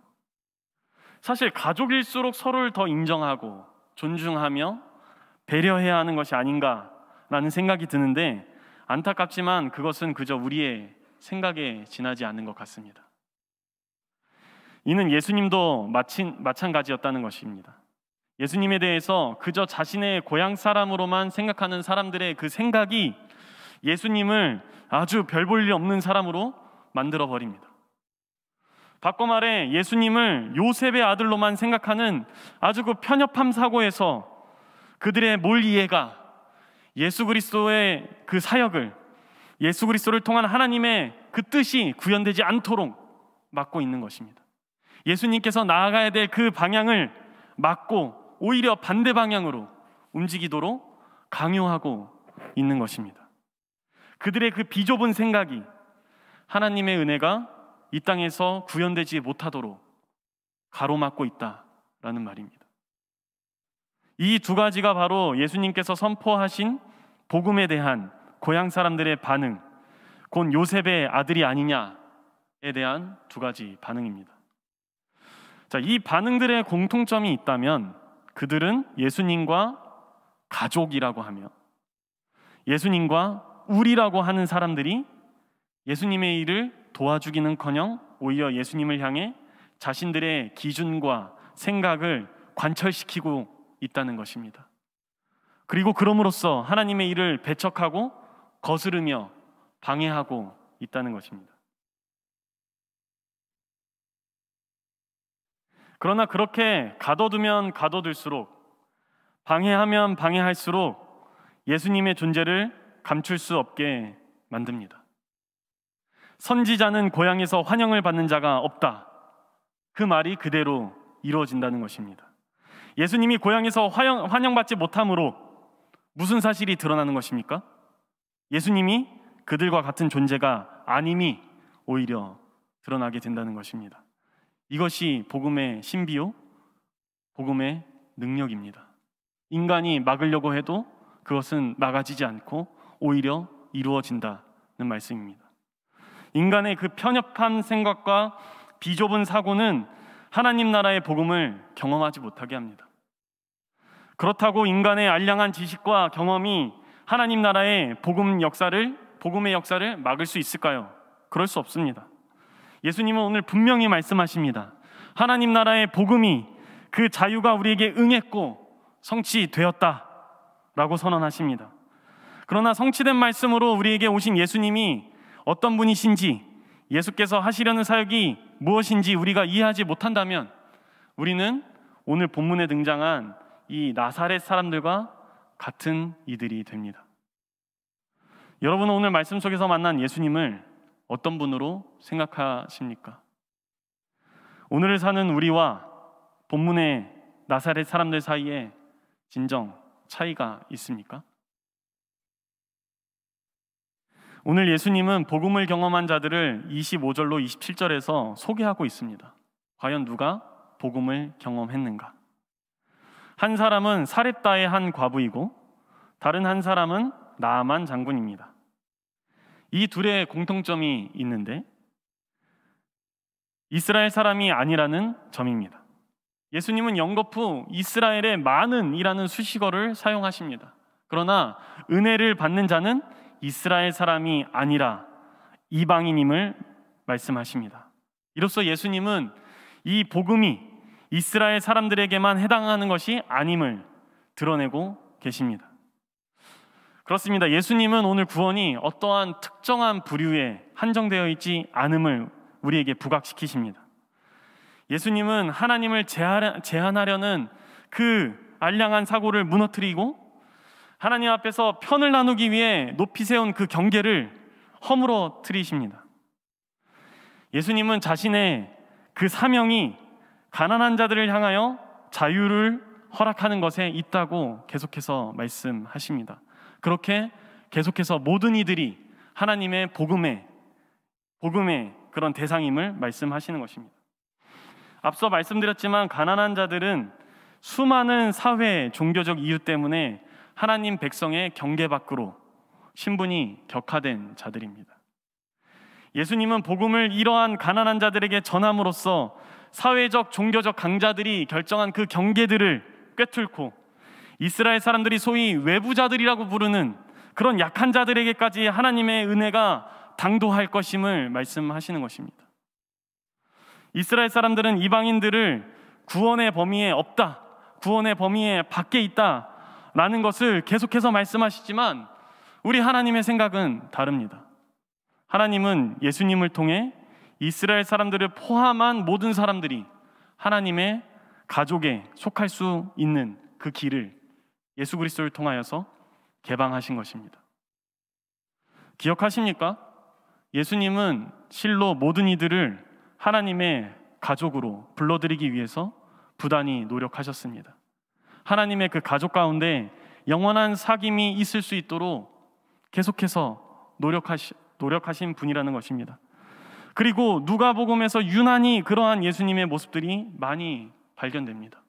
사실 가족일수록 서로를 더 인정하고 존중하며 배려해야 하는 것이 아닌가라는 생각이 드는데 안타깝지만 그것은 그저 우리의 생각에 지나지 않는 것 같습니다. 이는 예수님도 마찬가지였다는 것입니다. 예수님에 대해서 그저 자신의 고향 사람으로만 생각하는 사람들의 그 생각이 예수님을 아주 별 볼 일 없는 사람으로 만들어 버립니다. 바꿔 말해 예수님을 요셉의 아들로만 생각하는 아주 그 편협함 사고에서 그들의 몰 이해가 예수 그리스도의 그 사역을, 예수 그리스도를 통한 하나님의 그 뜻이 구현되지 않도록 막고 있는 것입니다. 예수님께서 나아가야 될 그 방향을 막고 오히려 반대 방향으로 움직이도록 강요하고 있는 것입니다. 그들의 그 비좁은 생각이 하나님의 은혜가 이 땅에서 구현되지 못하도록 가로막고 있다라는 말입니다. 이 두 가지가 바로 예수님께서 선포하신 복음에 대한 고향 사람들의 반응, 곧 요셉의 아들이 아니냐에 대한 두 가지 반응입니다. 자, 이 반응들의 공통점이 있다면 그들은 예수님과 가족이라고 하며 예수님과 우리라고 하는 사람들이 예수님의 일을 도와주기는커녕 오히려 예수님을 향해 자신들의 기준과 생각을 관철시키고 있다는 것입니다. 그리고 그럼으로써 하나님의 일을 배척하고 거스르며 방해하고 있다는 것입니다. 그러나 그렇게 가둬두면 가둬둘수록, 방해하면 방해할수록 예수님의 존재를 감출 수 없게 만듭니다. 선지자는 고향에서 환영을 받는 자가 없다. 그 말이 그대로 이루어진다는 것입니다. 예수님이 고향에서 환영받지 못함으로 무슨 사실이 드러나는 것입니까? 예수님이 그들과 같은 존재가 아님이 오히려 드러나게 된다는 것입니다. 이것이 복음의 신비요, 복음의 능력입니다. 인간이 막으려고 해도 그것은 막아지지 않고 오히려 이루어진다는 말씀입니다. 인간의 그 편협한 생각과 비좁은 사고는 하나님 나라의 복음을 경험하지 못하게 합니다. 그렇다고 인간의 알량한 지식과 경험이 하나님 나라의 복음의 역사를 막을 수 있을까요? 그럴 수 없습니다. 예수님은 오늘 분명히 말씀하십니다. 하나님 나라의 복음이 그 자유가 우리에게 응했고 성취되었다라고 선언하십니다. 그러나 성취된 말씀으로 우리에게 오신 예수님이 어떤 분이신지, 예수께서 하시려는 사역이 무엇인지 우리가 이해하지 못한다면 우리는 오늘 본문에 등장한 이 나사렛 사람들과 같은 이들이 됩니다. 여러분은 오늘 말씀 속에서 만난 예수님을 어떤 분으로 생각하십니까? 오늘을 사는 우리와 본문의 나사렛 사람들 사이에 진정 차이가 있습니까? 오늘 예수님은 복음을 경험한 자들을 25절로 27절에서 소개하고 있습니다. 과연 누가 복음을 경험했는가? 한 사람은 사렙다의 한 과부이고 다른 한 사람은 나아만 장군입니다. 이 둘의 공통점이 있는데 이스라엘 사람이 아니라는 점입니다. 예수님은 연거푸 이스라엘의 많은이라는 수식어를 사용하십니다. 그러나 은혜를 받는 자는 이스라엘 사람이 아니라 이방인임을 말씀하십니다. 이로써 예수님은 이 복음이 이스라엘 사람들에게만 해당하는 것이 아님을 드러내고 계십니다. 그렇습니다. 예수님은 오늘 구원이 어떠한 특정한 부류에 한정되어 있지 않음을 우리에게 부각시키십니다. 예수님은 하나님을 제한하려는 그 알량한 사고를 무너뜨리고 하나님 앞에서 편을 나누기 위해 높이 세운 그 경계를 허물어뜨리십니다. 예수님은 자신의 그 사명이 가난한 자들을 향하여 자유를 허락하는 것에 있다고 계속해서 말씀하십니다. 그렇게 계속해서 모든 이들이 하나님의 복음의 그런 대상임을 말씀하시는 것입니다. 앞서 말씀드렸지만 가난한 자들은 수많은 사회 종교적 이유 때문에 하나님 백성의 경계 밖으로 신분이 격하된 자들입니다. 예수님은 복음을 이러한 가난한 자들에게 전함으로써 사회적 종교적 강자들이 결정한 그 경계들을 꿰뚫고 이스라엘 사람들이 소위 외부자들이라고 부르는 그런 약한 자들에게까지 하나님의 은혜가 당도할 것임을 말씀하시는 것입니다. 이스라엘 사람들은 이방인들을 구원의 범위에 없다, 구원의 범위에 밖에 있다 라는 것을 계속해서 말씀하시지만 우리 하나님의 생각은 다릅니다. 하나님은 예수님을 통해 이스라엘 사람들을 포함한 모든 사람들이 하나님의 가족에 속할 수 있는 그 길을 예수 그리스도를 통하여서 개방하신 것입니다. 기억하십니까? 예수님은 실로 모든 이들을 하나님의 가족으로 불러들이기 위해서 부단히 노력하셨습니다. 하나님의 그 가족 가운데 영원한 사귐이 있을 수 있도록 계속해서 노력하신 분이라는 것입니다. 그리고 누가복음에서 유난히 그러한 예수님의 모습들이 많이 발견됩니다.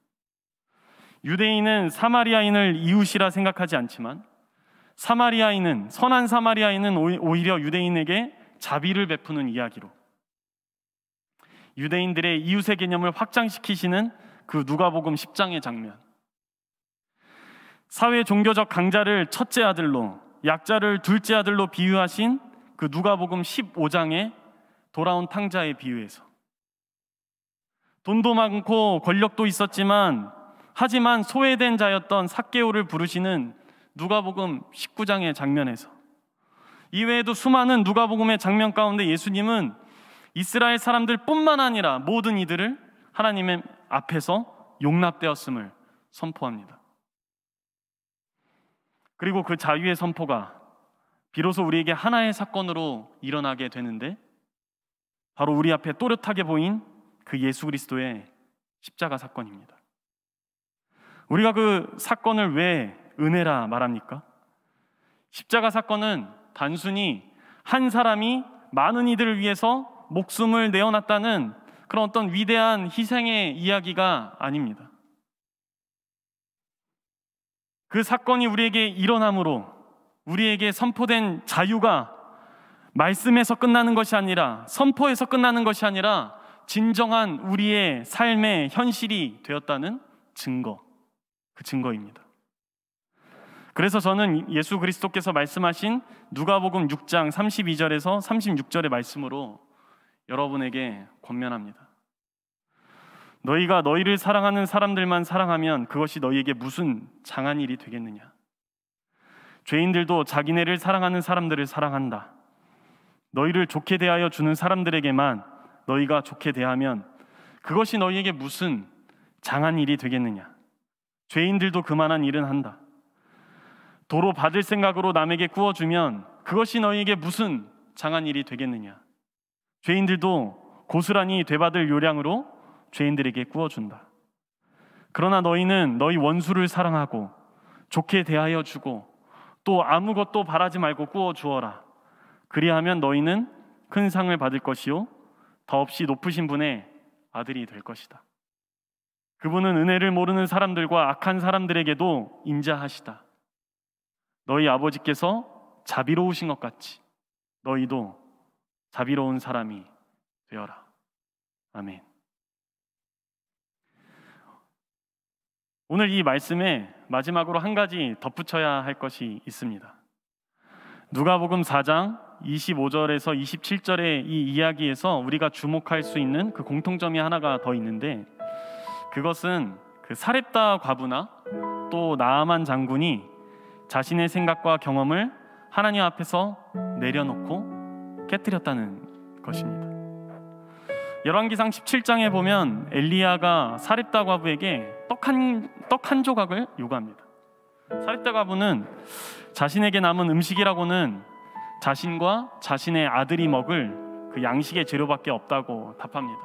유대인은 사마리아인을 이웃이라 생각하지 않지만 선한 사마리아인은 오히려 유대인에게 자비를 베푸는 이야기로 유대인들의 이웃의 개념을 확장시키시는 그 누가복음 10장의 장면, 사회 종교적 강자를 첫째 아들로 약자를 둘째 아들로 비유하신 그 누가복음 15장의 돌아온 탕자의 비유에서 돈도 많고 권력도 있었지만 하지만 소외된 자였던 삭개오를 부르시는 누가복음 19장의 장면에서 이외에도 수많은 누가복음의 장면 가운데 예수님은 이스라엘 사람들 뿐만 아니라 모든 이들을 하나님의 앞에서 용납되었음을 선포합니다. 그리고 그 자유의 선포가 비로소 우리에게 하나의 사건으로 일어나게 되는데 바로 우리 앞에 또렷하게 보인 그 예수 그리스도의 십자가 사건입니다. 우리가 그 사건을 왜 은혜라 말합니까? 십자가 사건은 단순히 한 사람이 많은 이들을 위해서 목숨을 내어놨다는 그런 어떤 위대한 희생의 이야기가 아닙니다. 그 사건이 우리에게 일어남으로 우리에게 선포된 자유가 말씀에서 끝나는 것이 아니라 선포에서 끝나는 것이 아니라 진정한 우리의 삶의 현실이 되었다는 증거, 그 증거입니다. 그래서 저는 예수 그리스도께서 말씀하신 누가복음 6장 32절에서 36절의 말씀으로 여러분에게 권면합니다. 너희가 너희를 사랑하는 사람들만 사랑하면 그것이 너희에게 무슨 장한 일이 되겠느냐? 죄인들도 자기네를 사랑하는 사람들을 사랑한다. 너희를 좋게 대하여 주는 사람들에게만 너희가 좋게 대하면 그것이 너희에게 무슨 장한 일이 되겠느냐? 죄인들도 그만한 일은 한다. 도로 받을 생각으로 남에게 구워주면 그것이 너희에게 무슨 장한 일이 되겠느냐? 죄인들도 고스란히 되받을 요량으로 죄인들에게 구워준다. 그러나 너희는 너희 원수를 사랑하고 좋게 대하여 주고 또 아무것도 바라지 말고 구워주어라. 그리하면 너희는 큰 상을 받을 것이요 더없이 높으신 분의 아들이 될 것이다. 그분은 은혜를 모르는 사람들과 악한 사람들에게도 인자하시다. 너희 아버지께서 자비로우신 것 같이 너희도 자비로운 사람이 되어라. 아멘. 오늘 이 말씀에 마지막으로 한 가지 덧붙여야 할 것이 있습니다. 누가복음 4장 25절에서 27절의 이 이야기에서 우리가 주목할 수 있는 그 공통점이 하나가 더 있는데, 그것은 그 사렙다 과부나 또 나아만 장군이 자신의 생각과 경험을 하나님 앞에서 내려놓고 깨뜨렸다는 것입니다. 열왕기상 17장에 보면 엘리야가 사렙다 과부에게 떡 한 조각을 요구합니다. 사렙다 과부는 자신에게 남은 음식이라고는 자신과 자신의 아들이 먹을 그 양식의 재료밖에 없다고 답합니다.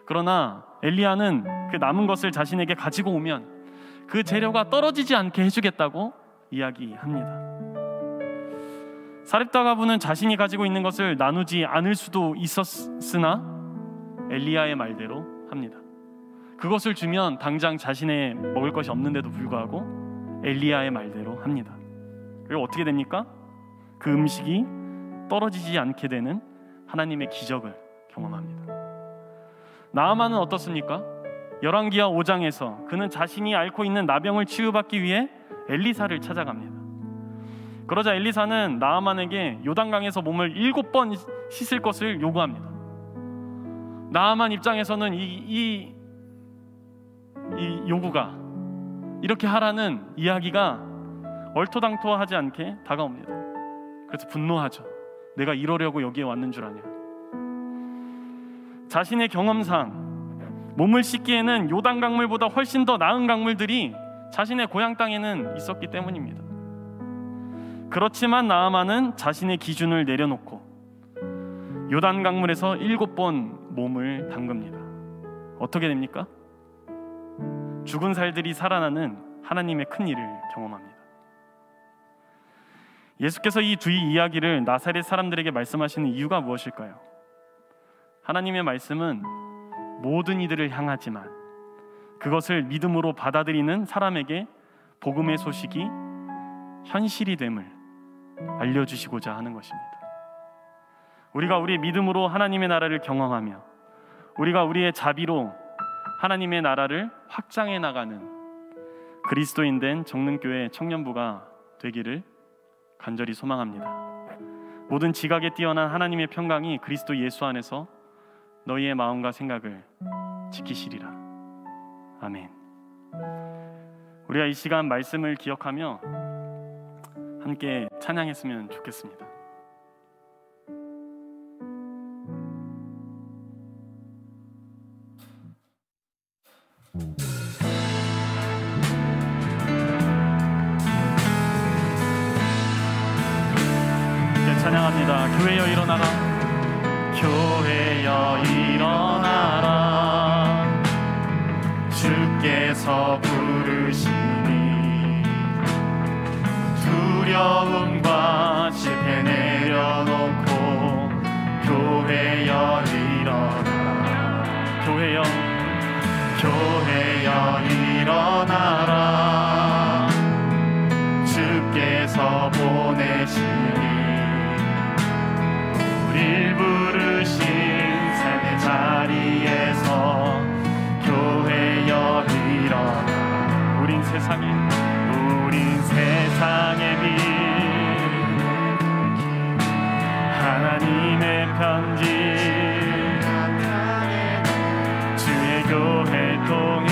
그러나 엘리야는 그 남은 것을 자신에게 가지고 오면 그 재료가 떨어지지 않게 해주겠다고 이야기합니다. 사렙다 과부는 자신이 가지고 있는 것을 나누지 않을 수도 있었으나 엘리야의 말대로 합니다. 그것을 주면 당장 자신의 먹을 것이 없는데도 불구하고 엘리야의 말대로 합니다. 그리고 어떻게 됩니까? 그 음식이 떨어지지 않게 되는 하나님의 기적을 경험합니다. 나아만은 어떻습니까? 열왕기하 5장에서 그는 자신이 앓고 있는 나병을 치유받기 위해 엘리사를 찾아갑니다. 그러자 엘리사는 나아만에게 요단강에서 몸을 7번 씻을 것을 요구합니다. 나아만 입장에서는 이 요구가, 이렇게 하라는 이야기가 얼토당토하지 않게 다가옵니다. 그래서 분노하죠. 내가 이러려고 여기에 왔는 줄 아냐. 자신의 경험상 몸을 씻기에는 요단 강물보다 훨씬 더 나은 강물들이 자신의 고향 땅에는 있었기 때문입니다. 그렇지만 나아만은 자신의 기준을 내려놓고 요단 강물에서 7번 몸을 담급니다. 어떻게 됩니까? 죽은 살들이 살아나는 하나님의 큰 일을 경험합니다. 예수께서 이 두 이야기를 나사렛 사람들에게 말씀하시는 이유가 무엇일까요? 하나님의 말씀은 모든 이들을 향하지만 그것을 믿음으로 받아들이는 사람에게 복음의 소식이 현실이 됨을 알려주시고자 하는 것입니다. 우리가 우리의 믿음으로 하나님의 나라를 경험하며 우리가 우리의 자비로 하나님의 나라를 확장해 나가는 그리스도인 된 정릉교회 청년부가 되기를 간절히 소망합니다. 모든 지각에 뛰어난 하나님의 평강이 그리스도 예수 안에서 너희의 마음과 생각을 지키시리라. 아멘. 우리가 이 시간 말씀을 기억하며 함께 찬양했으면 좋겠습니다. 찬양합니다. 교회여 일어나라. 교회여 일어나라. 주께서 부르시니 두려움과 실패 내려놓고 교회여 일어나라. 교회여 일어나라. 주께서 보내시니 우릴 부르신 삶의 자리에서 교회여 일어나. 우린 세상의 빛 하나님의 편지 주의 교회 통해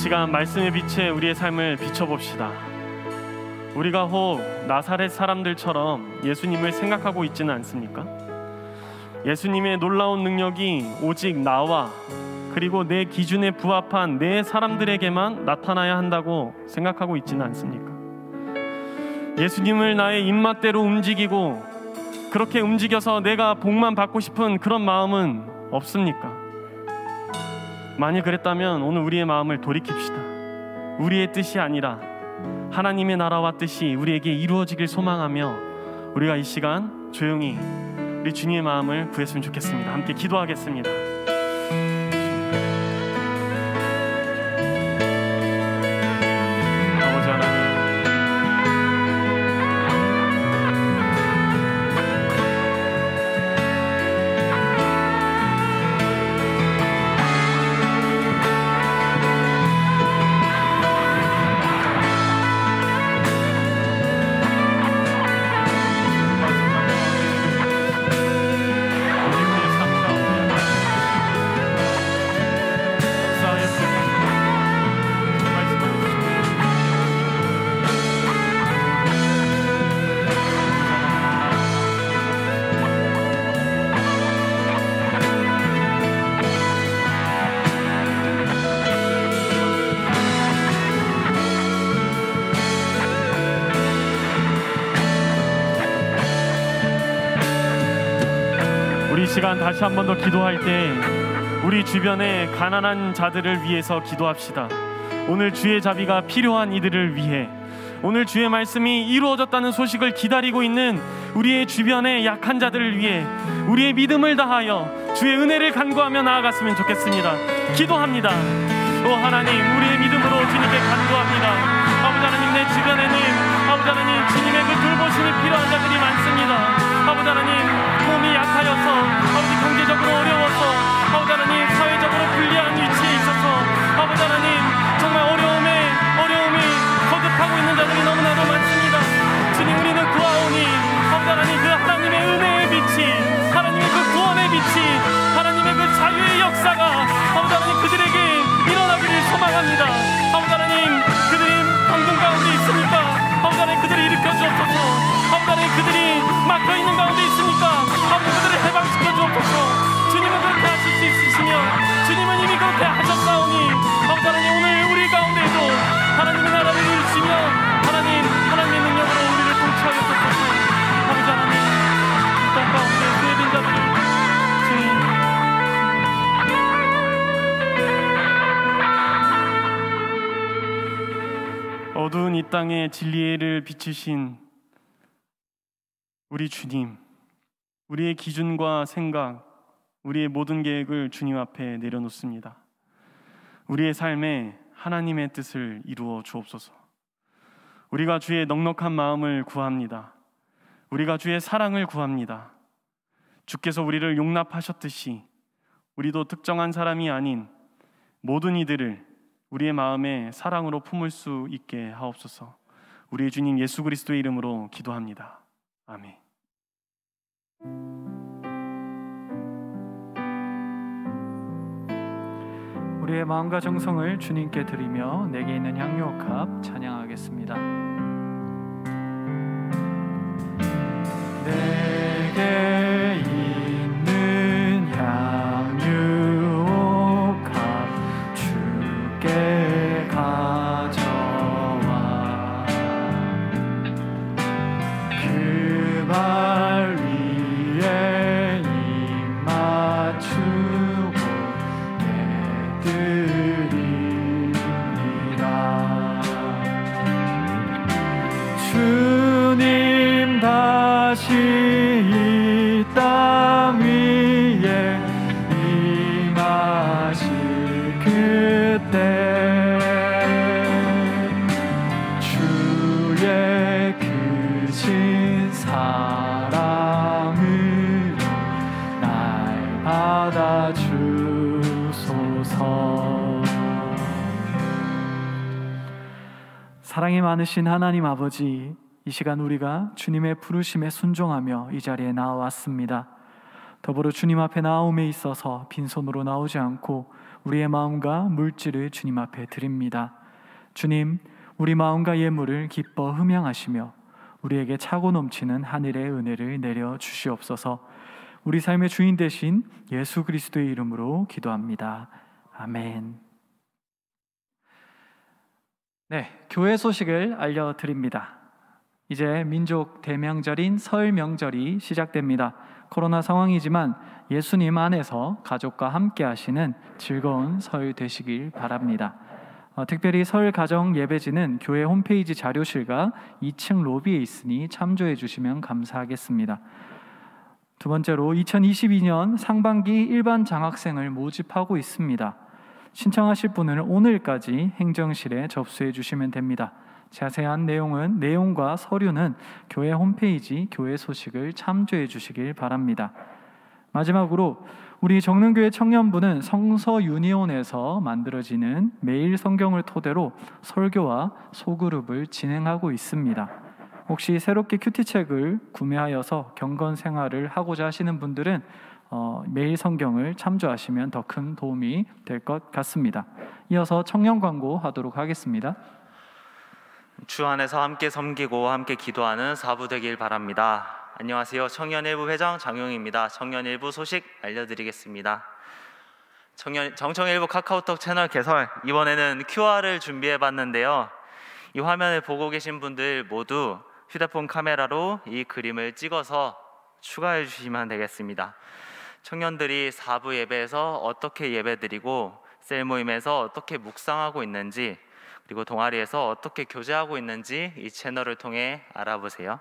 시간 말씀의 빛에 우리의 삶을 비춰봅시다. 우리가 혹 나사렛 사람들처럼 예수님을 생각하고 있지는 않습니까? 예수님의 놀라운 능력이 오직 나와 그리고 내 기준에 부합한 내 사람들에게만 나타나야 한다고 생각하고 있지는 않습니까? 예수님을 나의 입맛대로 움직이고 그렇게 움직여서 내가 복만 받고 싶은 그런 마음은 없습니까? 만일 그랬다면 오늘 우리의 마음을 돌이킵시다. 우리의 뜻이 아니라 하나님의 나라와 뜻이 우리에게 이루어지길 소망하며 우리가 이 시간 조용히 우리 주님의 마음을 구했으면 좋겠습니다. 함께 기도하겠습니다. 아버지 하나님, 우리 시간 다시 한 번 더 기도할 때 우리 주변의 가난한 자들을 위해서 기도합시다. 오늘 주의 자비가 필요한 이들을 위해, 오늘 주의 말씀이 이루어졌다는 소식을 기다리고 있는 우리의 주변의 약한 자들을 위해 우리의 믿음을 다하여 주의 은혜를 간구하며 나아갔으면 좋겠습니다. 기도합니다. 오 하나님, 우리의 믿음으로 주님께 간구합니다. 아버지 하나님, 내 주변에는 아버지 하나님 주님의 그 돌보심이 필요한 자들이 많습니다. 아버지 하나님, 몸이 약하여서 아버지 경제적으로 어려워서 아버지 하나님 사회적으로 불리한 위치에 있어서 아버지 하나님 정말 어려움이 거듭하고 있는 자들이 너무나도 많습니다. 주님, 우리는 구하오니 아버지 하나님 그 하나님의 은혜의 빛이, 하나님의 그 구원의 빛이, 하나님의 그 자유의 역사가 아버지 하나님 그들에게 일어나기를 소망합니다. 아버지 하나님, 그들이 방금 가운데 있습니까? 아버지 하나님 그들을 일으켜 주옵소서. 아버지 하나님 그들이 막혀있는 가운데 있습니까? 아버지 그들을 해방시켜 주옵소서. 주님은 그렇게 하실 수 있으시며 주님은 이미 그렇게 하셨사오니 아버지 하나님, 오늘 우리 가운데에도 하나님의 나라를 이루시며 하나님의 능력으로 우리를 통치하여 주옵소서. 아버지 하나님, 이 땅 가운데 죄진 자들을 주님, 어두운 이 땅에 진리를 비추신 우리 주님, 우리의 기준과 생각, 우리의 모든 계획을 주님 앞에 내려놓습니다. 우리의 삶에 하나님의 뜻을 이루어 주옵소서. 우리가 주의 넉넉한 마음을 구합니다. 우리가 주의 사랑을 구합니다. 주께서 우리를 용납하셨듯이 우리도 특정한 사람이 아닌 모든 이들을 우리의 마음에 사랑으로 품을 수 있게 하옵소서. 우리의 주님 예수 그리스도의 이름으로 기도합니다. 아멘. 우리의 마음과 정성을 주님께 드리며 내게 있는 향유옥합 찬양하겠습니다. 내게 있는 향유옥합 주께 가져와 그 발 위에 입 맞추고 내드립니다. 주님 다시 이 땅 위에 임하실 그때 주의 크신 사랑으로 날 받아주소서. 사랑이 많으신 하나님 아버지, 이 시간 우리가 주님의 부르심에 순종하며 이 자리에 나왔습니다. 더불어 주님 앞에 나옴에 있어서 빈손으로 나오지 않고 우리의 마음과 물질을 주님 앞에 드립니다. 주님, 우리 마음과 예물을 기뻐 흠양하시며 우리에게 차고 넘치는 하늘의 은혜를 내려 주시옵소서. 우리 삶의 주인 되신 예수 그리스도의 이름으로 기도합니다. 아멘. 네, 교회 소식을 알려드립니다. 이제 민족 대명절인 설 명절이 시작됩니다. 코로나 상황이지만 예수님 안에서 가족과 함께 하시는 즐거운 설 되시길 바랍니다. 특별히 설 가정 예배지는 교회 홈페이지 자료실과 2층 로비에 있으니 참조해 주시면 감사하겠습니다. 두 번째로 2022년 상반기 일반 장학생을 모집하고 있습니다. 신청하실 분은 오늘까지 행정실에 접수해 주시면 됩니다. 자세한 내용과 서류는 교회 홈페이지 교회 소식을 참조해 주시길 바랍니다. 마지막으로 우리 정릉교회 청년부는 성서 유니온에서 만들어지는 매일 성경을 토대로 설교와 소그룹을 진행하고 있습니다. 혹시 새롭게 큐티책을 구매하여서 경건 생활을 하고자 하시는 분들은 매일 성경을 참조하시면 더 큰 도움이 될 것 같습니다. 이어서 청년 광고 하도록 하겠습니다. 주 안에서 함께 섬기고 함께 기도하는 사부 되길 바랍니다. 안녕하세요. 청년일부 회장 장용입니다. 청년일부 소식 알려드리겠습니다. 정청일부 카카오톡 채널 개설, 이번에는 QR을 준비해봤는데요. 이 화면을 보고 계신 분들 모두 휴대폰 카메라로 이 그림을 찍어서 추가해 주시면 되겠습니다. 청년들이 4부 예배에서 어떻게 예배드리고 셀 모임에서 어떻게 묵상하고 있는지, 그리고 동아리에서 어떻게 교제하고 있는지 이 채널을 통해 알아보세요.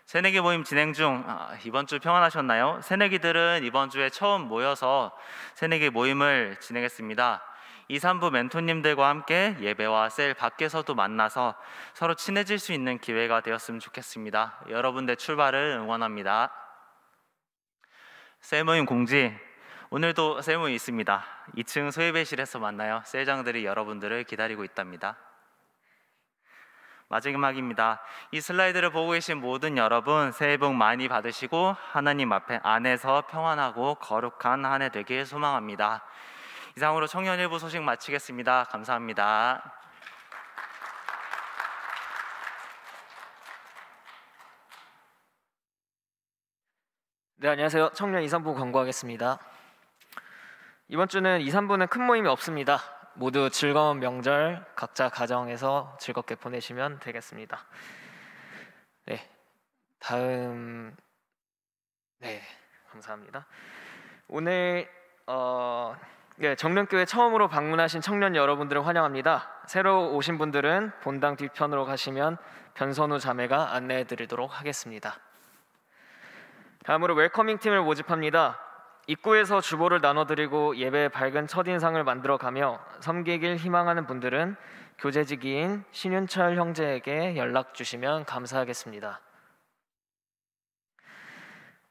새내기 모임 진행 중. 이번 주 평안하셨나요? 새내기들은 이번 주에 처음 모여서 새내기 모임을 진행했습니다. 2, 3부 멘토님들과 함께 예배와 셀 밖에서도 만나서 서로 친해질 수 있는 기회가 되었으면 좋겠습니다. 여러분들 출발을 응원합니다. 셀 모임 공지. 오늘도 셀 모임 있습니다. 2층 소예배실에서 만나요. 셀장들이 여러분들을 기다리고 있답니다. 마지막입니다. 이 슬라이드를 보고 계신 모든 여러분, 새해 복 많이 받으시고 하나님 앞에 안에서 평안하고 거룩한 한 해 되길 소망합니다. 이상으로 청년일부 소식 마치겠습니다. 감사합니다. 네, 안녕하세요. 청년 2, 3부 광고하겠습니다. 이번 주는 2, 3부는 큰 모임이 없습니다. 모두 즐거운 명절 각자 가정에서 즐겁게 보내시면 되겠습니다. 네, 다음. 네, 감사합니다. 오늘 정릉교회 처음으로 방문하신 청년 여러분들을 환영합니다. 새로 오신 분들은 본당 뒤편으로 가시면 변선우 자매가 안내해 드리도록 하겠습니다. 다음으로 웰커밍 팀을 모집합니다. 입구에서 주보를 나눠드리고 예배의 밝은 첫인상을 만들어가며 섬기길 희망하는 분들은 교제지기인 신윤철 형제에게 연락 주시면 감사하겠습니다.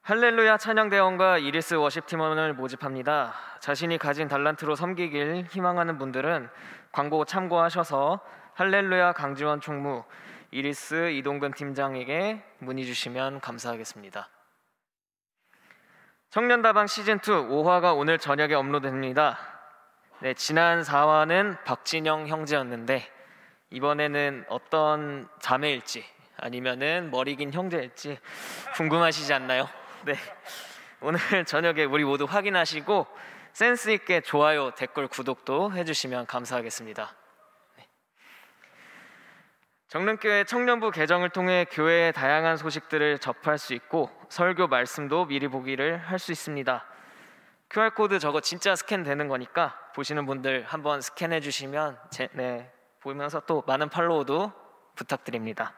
할렐루야 찬양대원과 이리스 워십팀원을 모집합니다. 자신이 가진 달란트로 섬기길 희망하는 분들은 광고 참고하셔서 할렐루야 강지원 총무, 이리스 이동근 팀장에게 문의 주시면 감사하겠습니다. 청년다방 시즌2 5화가 오늘 저녁에 업로드됩니다. 네, 지난 4화는 박진영 형제였는데 이번에는 어떤 자매일지 아니면은 머리 긴 형제일지 궁금하시지 않나요? 네, 오늘 저녁에 우리 모두 확인하시고 센스 있게 좋아요, 댓글, 구독도 해주시면 감사하겠습니다. 네. 정릉교회 청년부 개정을 통해 교회의 다양한 소식들을 접할 수 있고 설교 말씀도 미리 보기를 할 수 있습니다. QR코드 저거 진짜 스캔되는 거니까 보시는 분들 한번 스캔해 주시면 보면서 또 많은 팔로우도 부탁드립니다.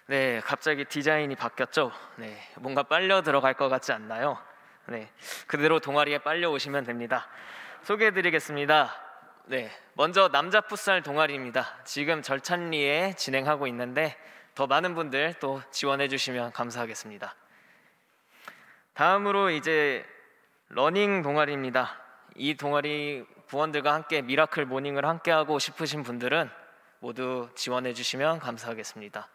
네, 갑자기 디자인이 바뀌었죠. 네, 뭔가 빨려 들어갈 것 같지 않나요? 네, 그대로 동아리에 빨려 오시면 됩니다. 소개해드리겠습니다. 네, 먼저 남자 풋살 동아리입니다. 지금 절찬리에 진행하고 있는데 더 많은 분들 또 지원해 주시면 감사하겠습니다. 다음으로 이제 러닝 동아리입니다. 이 동아리 부원들과 함께 미라클 모닝을 함께 하고 싶으신 분들은 모두 지원해 주시면 감사하겠습니다.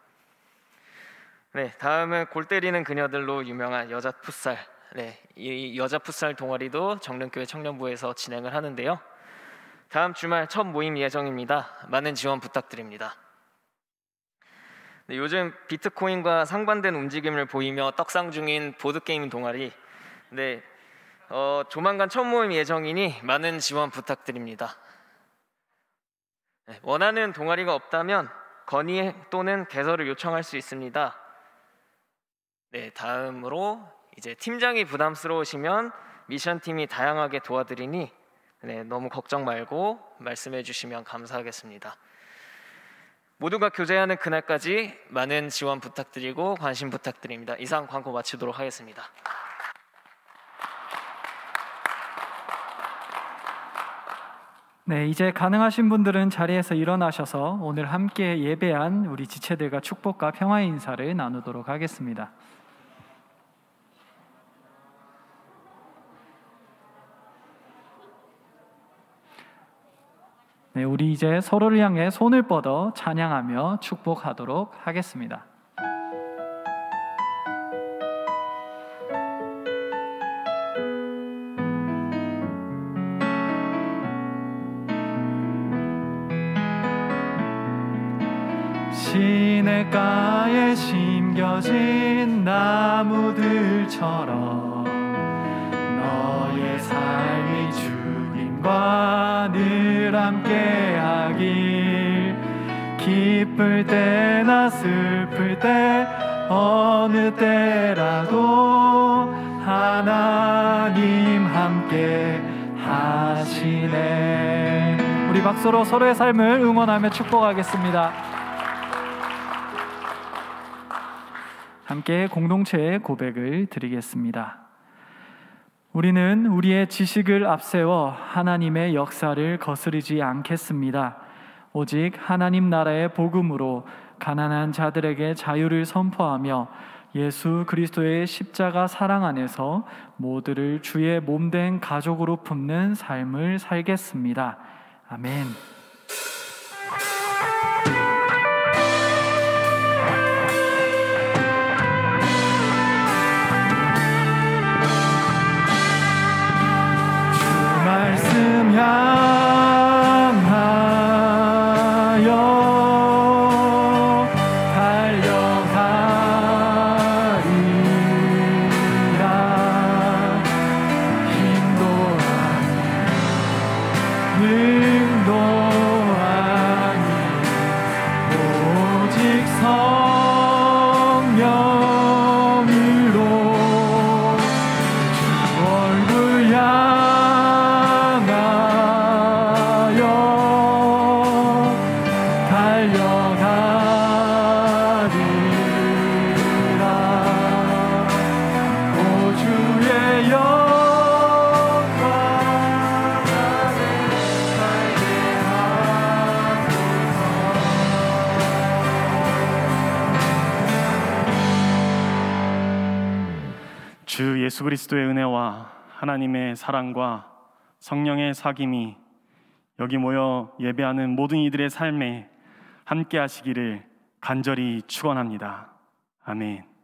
네, 다음은 골 때리는 그녀들로 유명한 여자 풋살. 네, 이 여자 풋살 동아리도 정릉교회 청년부에서 진행을 하는데요. 다음 주말 첫 모임 예정입니다. 많은 지원 부탁드립니다. 네, 요즘 비트코인과 상반된 움직임을 보이며 떡상 중인 보드게임 동아리. 네, 조만간 첫 모임 예정이니 많은 지원 부탁드립니다. 네, 원하는 동아리가 없다면 건의 또는 개설을 요청할 수 있습니다. 네, 다음으로 이제 팀장이 부담스러우시면 미션팀이 다양하게 도와드리니 네, 너무 걱정 말고 말씀해 주시면 감사하겠습니다. 모두가 교제하는 그날까지 많은 지원 부탁드리고 관심 부탁드립니다. 이상 광고 마치도록 하겠습니다. 네, 이제 가능하신 분들은 자리에서 일어나셔서 오늘 함께 예배한 우리 지체들과 축복과 평화의 인사를 나누도록 하겠습니다. 네, 우리 이제 서로를 향해 손을 뻗어 찬양하며 축복하도록 하겠습니다. 시냇가에 심겨진 나무들처럼 너의 삶이 주님과 늘 함께하길 기쁠 때나 슬플 때 어느 때라도 하나님 함께 하시네. 우리 박수로 서로의 삶을 응원하며 축복하겠습니다. 함께 공동체의 고백을 드리겠습니다. 우리는 우리의 지식을 앞세워 하나님의 역사를 거스르지 않겠습니다. 오직 하나님 나라의 복음으로 가난한 자들에게 자유를 선포하며 예수 그리스도의 십자가 사랑 안에서 모두를 주의 몸된 가족으로 품는 삶을 살겠습니다. 아멘. 말씀 향하여 달려가리라. 힘도 아니 능도 아니 오직 성령으로 주 얼굴 주 예수 그리스도의 은혜와 하나님의 사랑과 성령의 사귐이 여기 모여 예배하는 모든 이들의 삶에 함께 하시기를 간절히 축원합니다. 아멘.